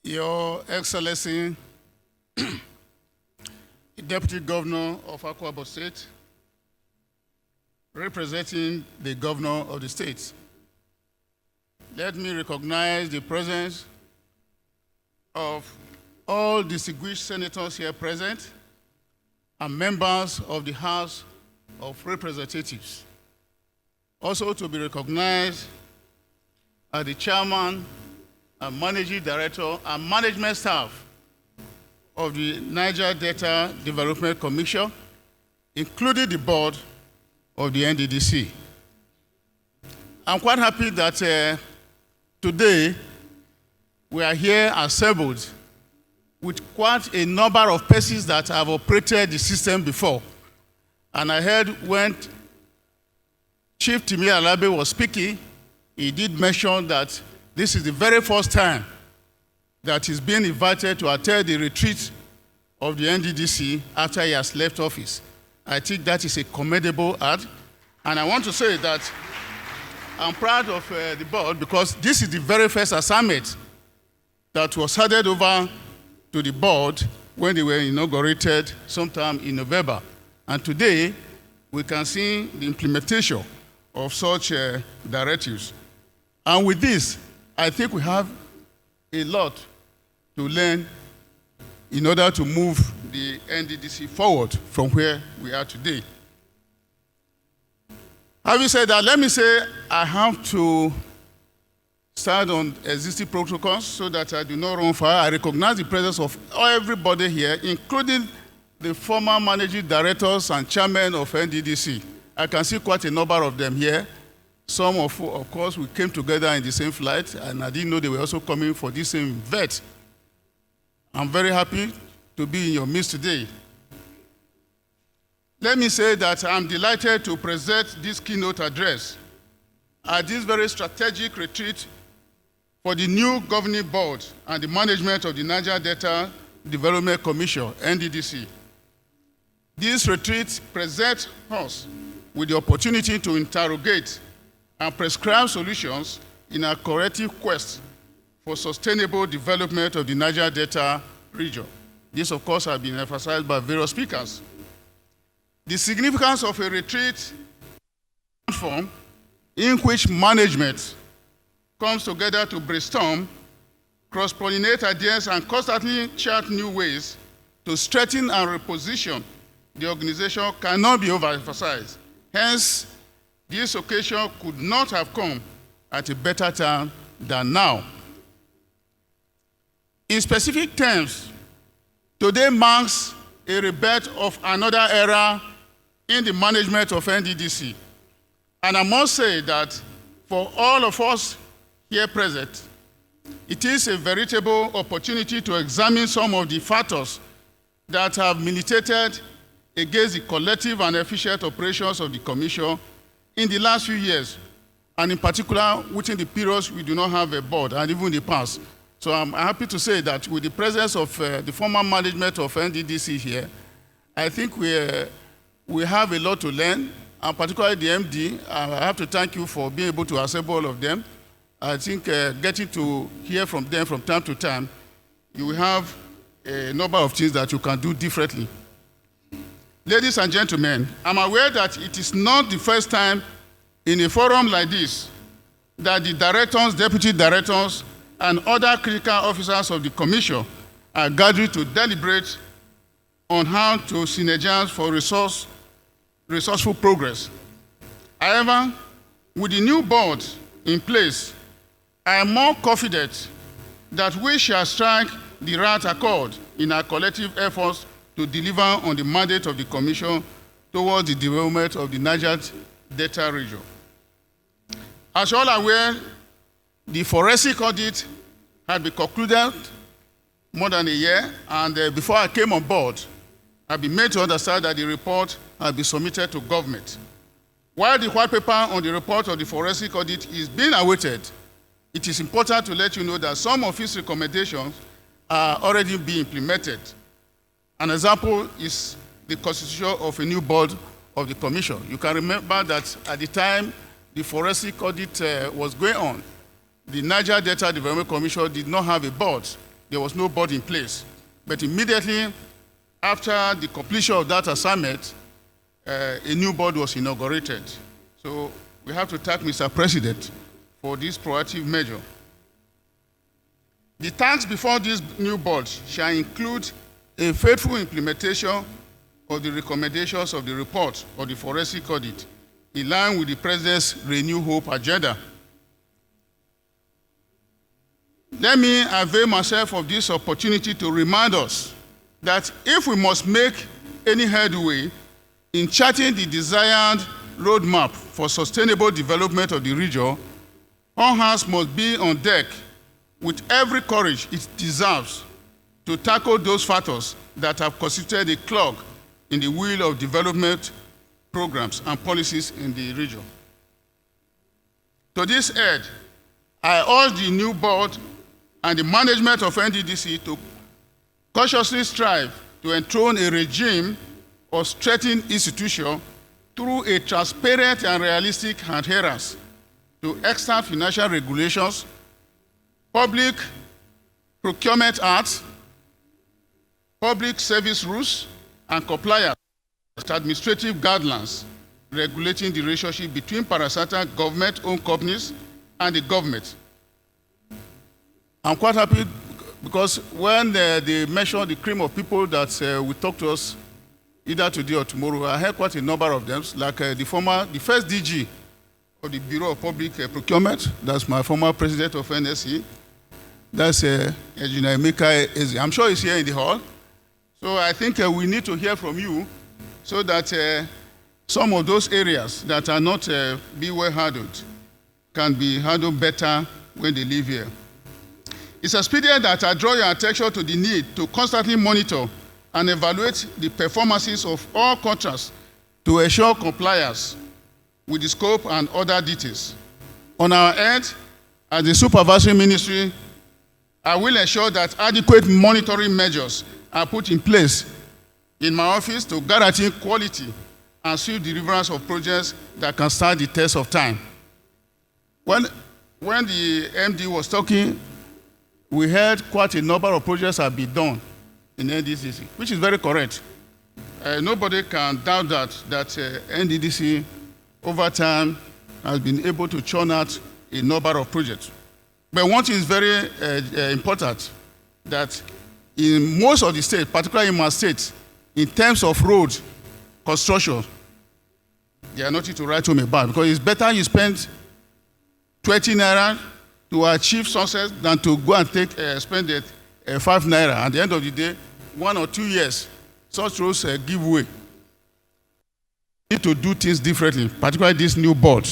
Your Excellency, the Deputy Governor of Akwa Ibom State, representing the Governor of the state, let me recognize the presence of all distinguished senators here present and members of the House of Representatives. Also to be recognized are the Chairman and Managing Director and management staff of the Niger Delta Development Commission, including the board of the Nddc. I'm quite happy that today we are here assembled with quite a number of persons that have operated the system before. And I heard when Chief Timi Alabe was speaking, he did mention that this is the very first time that he's been invited to attend the retreat of the Nddc after he has left office. I think that is a commendable act. And I want to say that I'm proud of the board because this is the very first assignment that was handed over to the board when they were inaugurated sometime in November. And today, we can see the implementation of such directives. And with this, I think we have a lot to learn in order to move the Nddc forward from where we are today. Having said that, let me say I have to start on existing protocols so that I do not run far. I recognize the presence of everybody here, including the former managing directors and chairmen of Nddc. I can see quite a number of them here. Some of course, we came together in the same flight, and I didn't know they were also coming for this same vet. I'm very happy to be in your midst today. Let me say that I'm delighted to present this keynote address at this very strategic retreat for the new governing board and the management of the Niger Delta Development Commission, Nddc. This retreat presents us with the opportunity to interrogate and prescribe solutions in our corrective quest for sustainable development of the Niger Delta region. This, of course, has been emphasized by various speakers. The significance of a retreat platform in which management comes together to brainstorm, cross-pollinate ideas, and constantly chart new ways to strengthen and reposition the organization cannot be overemphasized. Hence, this occasion could not have come at a better time than now. In specific terms, today marks a rebirth of another era in the management of Nddc. And I must say that for all of us here present, it is a veritable opportunity to examine some of the factors that have militated against the collective and efficient operations of the Commission in the last few years, and in particular within the periods we do not have a board, and even in the past. So I'm happy to say that with the presence of the former management of Nddc here, I think we have a lot to learn, and particularly the MD. I have to thank you for being able to assemble all of them. I think getting to hear from them from time to time, you will have a number of things that you can do differently. Ladies and gentlemen, I'm aware that it is not the first time in a forum like this that the directors, deputy directors, and other critical officers of the Commission are gathering to deliberate on how to synergize for resourceful progress. However, with the new board in place, I am more confident that we shall strike the right accord in our collective efforts to deliver on the mandate of the Commission towards the development of the Niger Delta region. As you all are aware, the forensic audit had been concluded more than a year, and before I came on board, I've been made to understand that the report had been submitted to government. While the white paper on the report of the forensic audit is being awaited, it is important to let you know that some of its recommendations are already being implemented. An example is the constitution of a new board of the Commission. You can remember that at the time the forensic audit was going on, the Niger Delta Development Commission did not have a board. There was no board in place. But immediately after the completion of that assignment, a new board was inaugurated. So we have to thank Mr. President for this proactive measure. The tasks before this new board shall include a faithful implementation of the recommendations of the report of the forensic audit in line with the President's Renew Hope agenda. Let me avail myself of this opportunity to remind us that if we must make any headway in charting the desired roadmap for sustainable development of the region, all hands must be on deck with every courage it deserves to tackle those factors that have constituted a clog in the wheel of development programs and policies in the region. To this end, I urge the new board and the management of Nddc to cautiously strive to enthrone a regime of strengthened institutions through a transparent and realistic adherence to extant financial regulations, public procurement acts, public service rules, and compliance with administrative guidelines regulating the relationship between parastatal government-owned companies and the government. I'm quite happy because when they mentioned the cream of people that will talk to us either today or tomorrow, I heard quite a number of them, like the first DG of the Bureau of Public Procurement, that's my former president of NSC, that's Engineer Emeka Eze. I'm sure he's here in the hall. So I think we need to hear from you so that some of those areas that are not be well handled can be handled better when they live here. It's expedient that I draw your attention to the need to constantly monitor and evaluate the performances of all contracts to ensure compliance with the scope and other details. On our end, as the supervisory ministry, I will ensure that adequate monitoring measures are put in place in my office to guarantee quality and swift deliverance of projects that can stand the test of time. When the MD was talking, we heard quite a number of projects have been done in Nddc, which is very correct. Nobody can doubt that Nddc over time has been able to churn out a number of projects. But one thing is very important, that in most of the states, particularly in my state, in terms of road construction, they are nothing to write home about, because it's better you spend 20 naira to achieve success than to go and spend 5 naira. At the end of the day, 1 or 2 years, such roads give way. We need to do things differently, particularly this new board,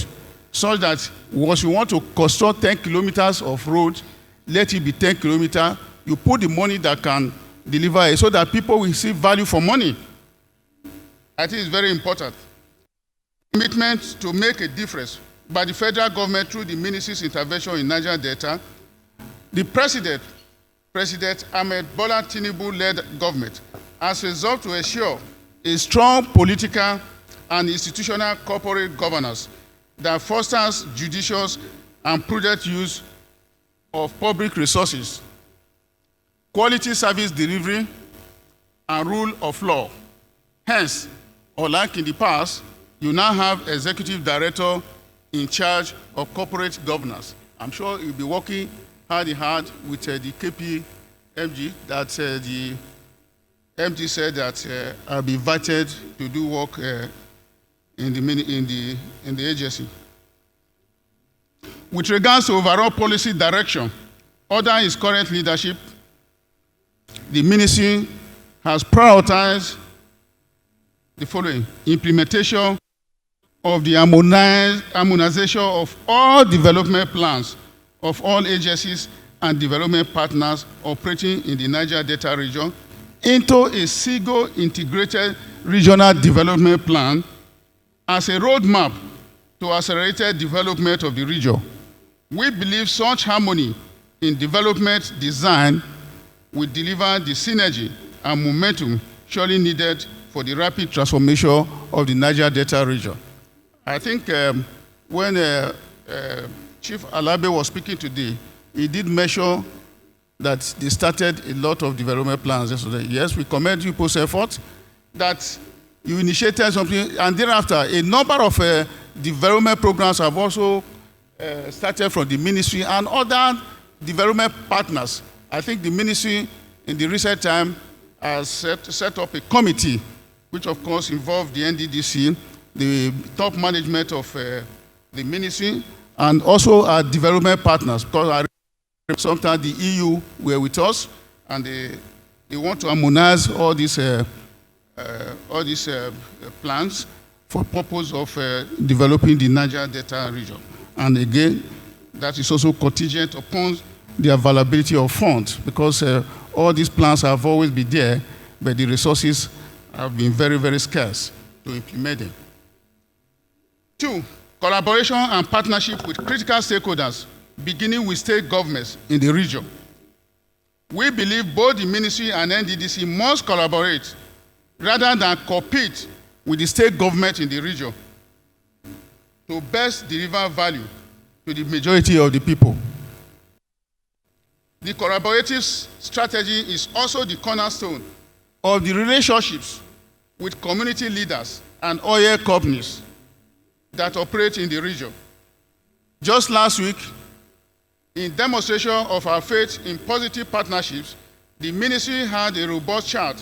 such that once you want to construct 10 kilometers of road, let it be 10 kilometers. You put the money that can deliver it so that people will see value for money. I think it's very important. Commitment to make a difference by the federal government through the ministry's intervention in Niger Delta. The President Ahmed Bola Tinubu-led government has resolved to ensure a strong political and institutional corporate governance that fosters judicious and prudent use of public resources, quality service delivery, and rule of law. Hence, unlike in the past, you now have executive director in charge of corporate governance. I'm sure you'll be working hard with the KPMG that the MD said that I'll be invited to do work in the agency. With regards to overall policy direction, under his current leadership, the ministry has prioritized the following: implementation of the harmonization of all development plans of all agencies and development partners operating in the Niger Delta region into a single integrated regional development plan as a roadmap to accelerated development of the region. We believe such harmony in development design will deliver the synergy and momentum surely needed for the rapid transformation of the Niger Delta region. I think when Chief Alabe was speaking today, he did mention that they started a lot of development plans yesterday. Yes, we commend you post effort that you initiated something, and thereafter a number of development programs have also started from the ministry and other development partners. I think the ministry in the recent time has set up a committee, which of course involved the Nddc, the top management of the ministry, and also our development partners, because sometimes the EU were with us, and they want to harmonize all these plans for purpose of developing the Niger Delta region. And again, that is also contingent upon the availability of funds, because all these plans have always been there, but the resources have been very, very scarce to implement them. 2, collaboration and partnership with critical stakeholders, beginning with state governments in the region. We believe both the ministry and Nddc must collaborate rather than compete with the state government in the region to best deliver value to the majority of the people. The collaborative strategy is also the cornerstone of the relationships with community leaders and oil companies that operate in the region. Just last week, in demonstration of our faith in positive partnerships, the ministry had a robust chart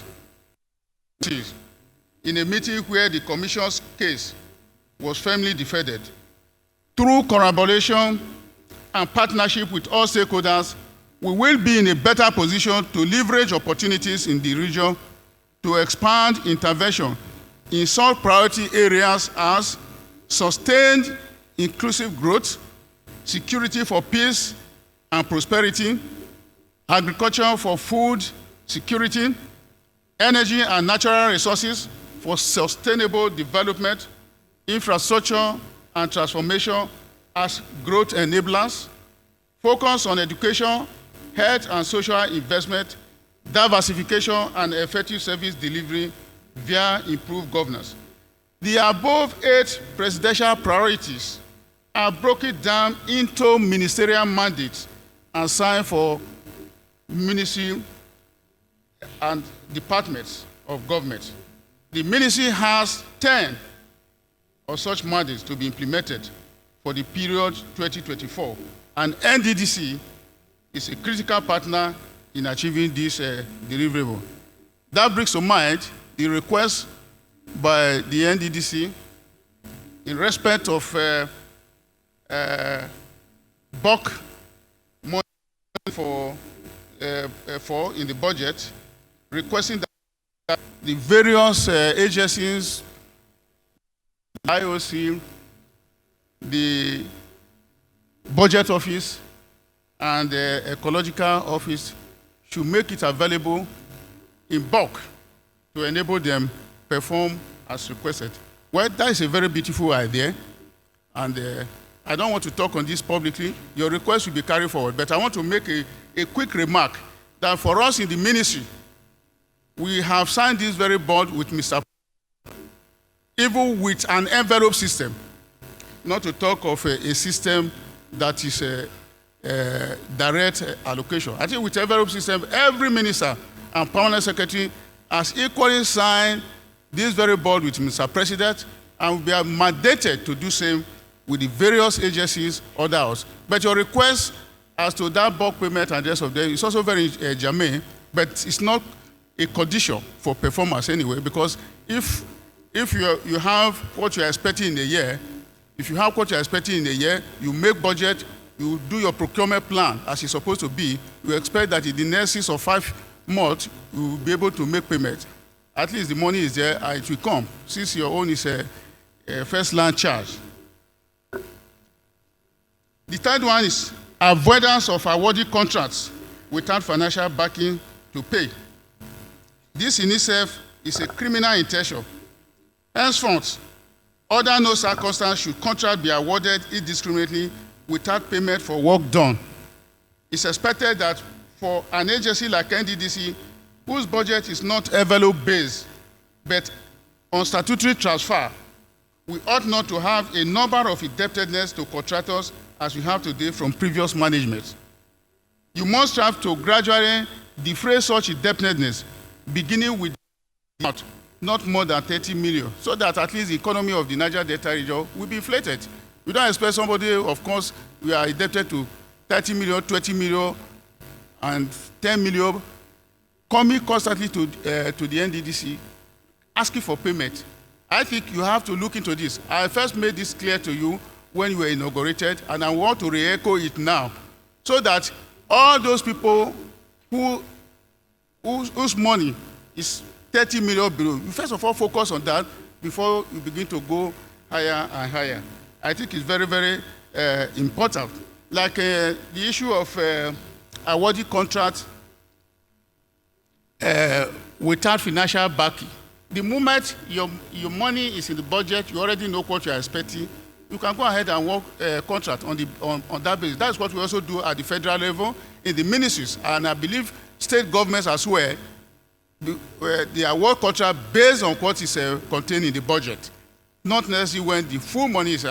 in a meeting where the commission's case was firmly defended. Through collaboration and partnership with all stakeholders, we will be in a better position to leverage opportunities in the region to expand intervention in such priority areas as sustained inclusive growth, security for peace and prosperity, agriculture for food security, energy and natural resources for sustainable development, infrastructure and transformation as growth enablers, focus on education, health and social investment, diversification and effective service delivery via improved governance. The above 8 presidential priorities are broken down into ministerial mandates and signed for ministry and departments of government. The ministry has 10 of such mandates to be implemented for the period 2024, and Nddc is a critical partner in achieving this deliverable. That brings to mind the request by the Nddc in respect of bulk money for in the budget, requesting that the various agencies, IOC, the budget office, and the ecological office should make it available in bulk to enable them perform as requested. Well, that is a very beautiful idea, and I don't want to talk on this publicly. Your request will be carried forward, but I want to make a quick remark that for us in the ministry, we have signed this very board with Mr. Even with an envelope system, not to talk of a system that is a direct allocation. I think with envelope system, every minister and permanent secretary has equally signed this very board with Mr. President, and we are mandated to do same with the various agencies or others. But your request as to that bulk payment and the rest of them is also very germane, but it's not a condition for performance anyway, because if you have what you're expecting in a year, you make budget, you do your procurement plan as it's supposed to be, you expect that in the next 6 or 5 months, you will be able to make payment. At least the money is there, and it will come, since your own is a first land charge. The third one is avoidance of awarding contracts without financial backing to pay. This in itself is a criminal intention. Henceforth, under no circumstance should contract be awarded indiscriminately without payment for work done. It's expected that for an agency like Nddc, whose budget is not envelope-based, but on statutory transfer, we ought not to have a number of indebtedness to contractors as we have today from previous management. You must have to gradually defray such indebtedness, beginning with not more than 30 million, so that at least the economy of the Niger Delta region will be inflated. We don't expect somebody, of course, we are indebted to 30 million, 20 million, and 10 million, coming constantly to the Nddc, asking for payment. I think you have to look into this. I first made this clear to you when you were inaugurated, and I want to re-echo it now, so that all those people whose money is 30 million below, you first of all focus on that before you begin to go higher and higher. I think it's very, very important. Like the issue of awarding contracts without financial backing. The moment your money is in the budget, you already know what you're expecting, you can go ahead and work contract on that basis. That's what we also do at the federal level in the ministries, and I believe state governments as well. They award contract based on what is contained in the budget, not necessarily when the full money is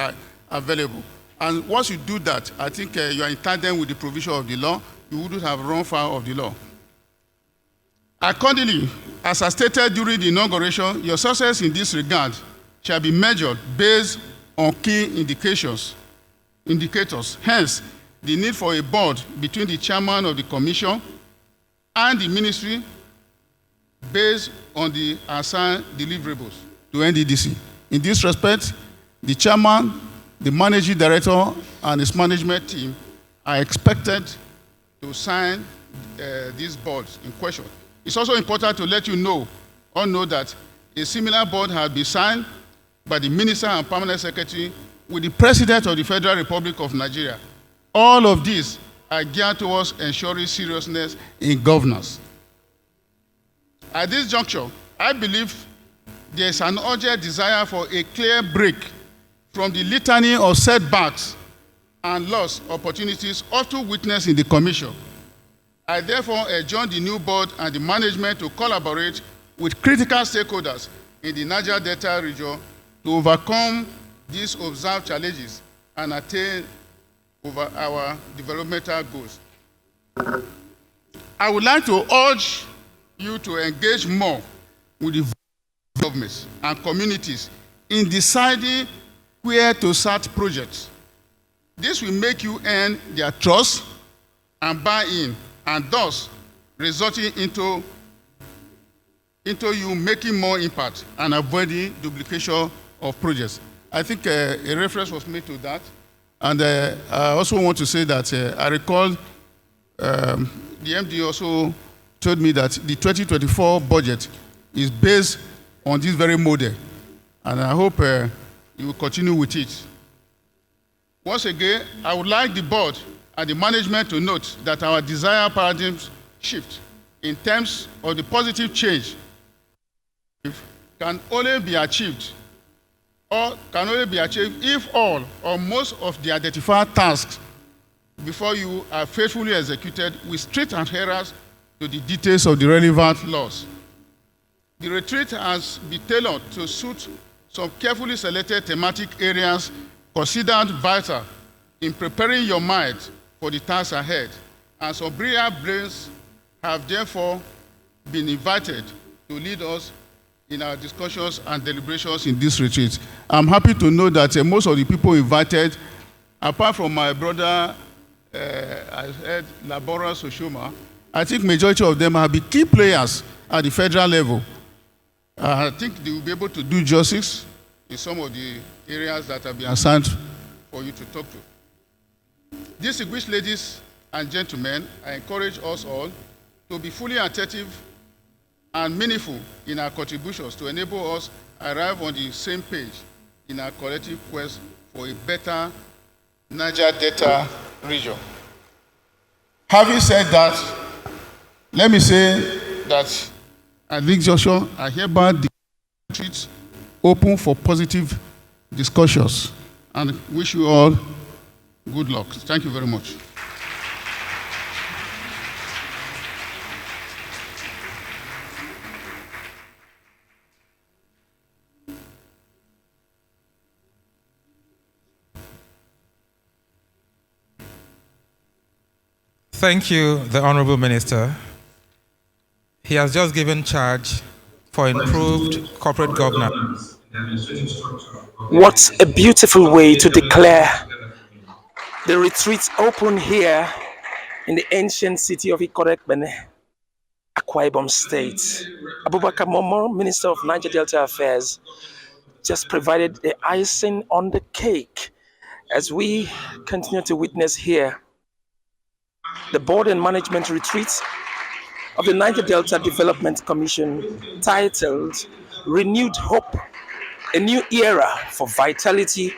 available. And once you do that, I think you are in tandem with the provision of the law. You wouldn't have run foul of the law. Accordingly, as I stated during the inauguration, your success in this regard shall be measured based on key indicators. Hence, the need for a board between the chairman of the commission and the ministry based on the assigned deliverables to Nddc. In this respect, the chairman, the managing director, and his management team are expected to sign these boards in question. It's also important to let you know all know that a similar board has been signed by the Minister and Permanent Secretary with the President of the Federal Republic of Nigeria. All of these are geared towards ensuring seriousness in governance. At this juncture, I believe there is an urgent desire for a clear break from the litany of setbacks and lost opportunities often witnessed in the Commission. I therefore adjourn the new board and the management to collaborate with critical stakeholders in the Niger Delta region to overcome these observed challenges and attain over our developmental goals. I would like to urge you to engage more with the governments and communities in deciding where to start projects. This will make you earn their trust and buy-in, and thus resulting into you making more impact and avoiding duplication of projects. I think a reference was made to that. And I also want to say that I recall the MD also told me that the 2024 budget is based on this very model. And I hope you will continue with it. Once again, I would like the board and the management to note that our desired paradigm shift in terms of the positive change can only be achieved if all or most of the identified tasks before you are faithfully executed with strict adherence to the details of the relevant laws. The retreat has been tailored to suit some carefully selected thematic areas considered vital in preparing your mind for the tasks ahead, and some brilliant brains have therefore been invited to lead us in our discussions and deliberations in this retreat. I'm happy to know that most of the people invited, apart from my brother, I heard Labora Soshoma, I think majority of them have been key players at the federal level. I think they will be able to do justice in some of the areas that have been assigned for you to talk to. Distinguished ladies and gentlemen, I encourage us all to be fully attentive and meaningful in our contributions to enable us arrive on the same page in our collective quest for a better Niger Delta region. Having said that, let me say that at this juncture, I hereby declare the retreat open for positive discussions and wish you all good luck. Thank you very much. Thank you, the Honorable Minister. He has just given charge for improved corporate governance. What a beautiful way to declare the retreat open here in the ancient city of Ikorekbene, Akwa Ibom State. Abubakar Momo, Minister of Niger Delta Affairs, just provided the icing on the cake as we continue to witness here the board and management retreat of the Niger Delta Development Commission titled Renewed Hope, a New Era for Vitality,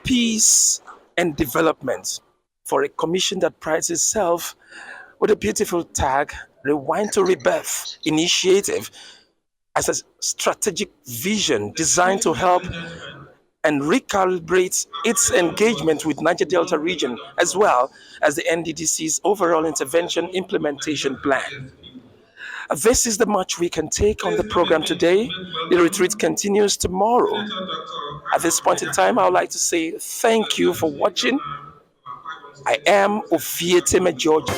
Peace and Development, for a commission that prides itself with a beautiful tag, Rewind to Rebirth Initiative, as a strategic vision designed to help and recalibrate its engagement with Niger Delta region, as well as the Nddc's overall intervention implementation plan. This is the much we can take on the program today. The retreat continues tomorrow. At this point in time, I would like to say thank you for watching. I am Ofieteme George.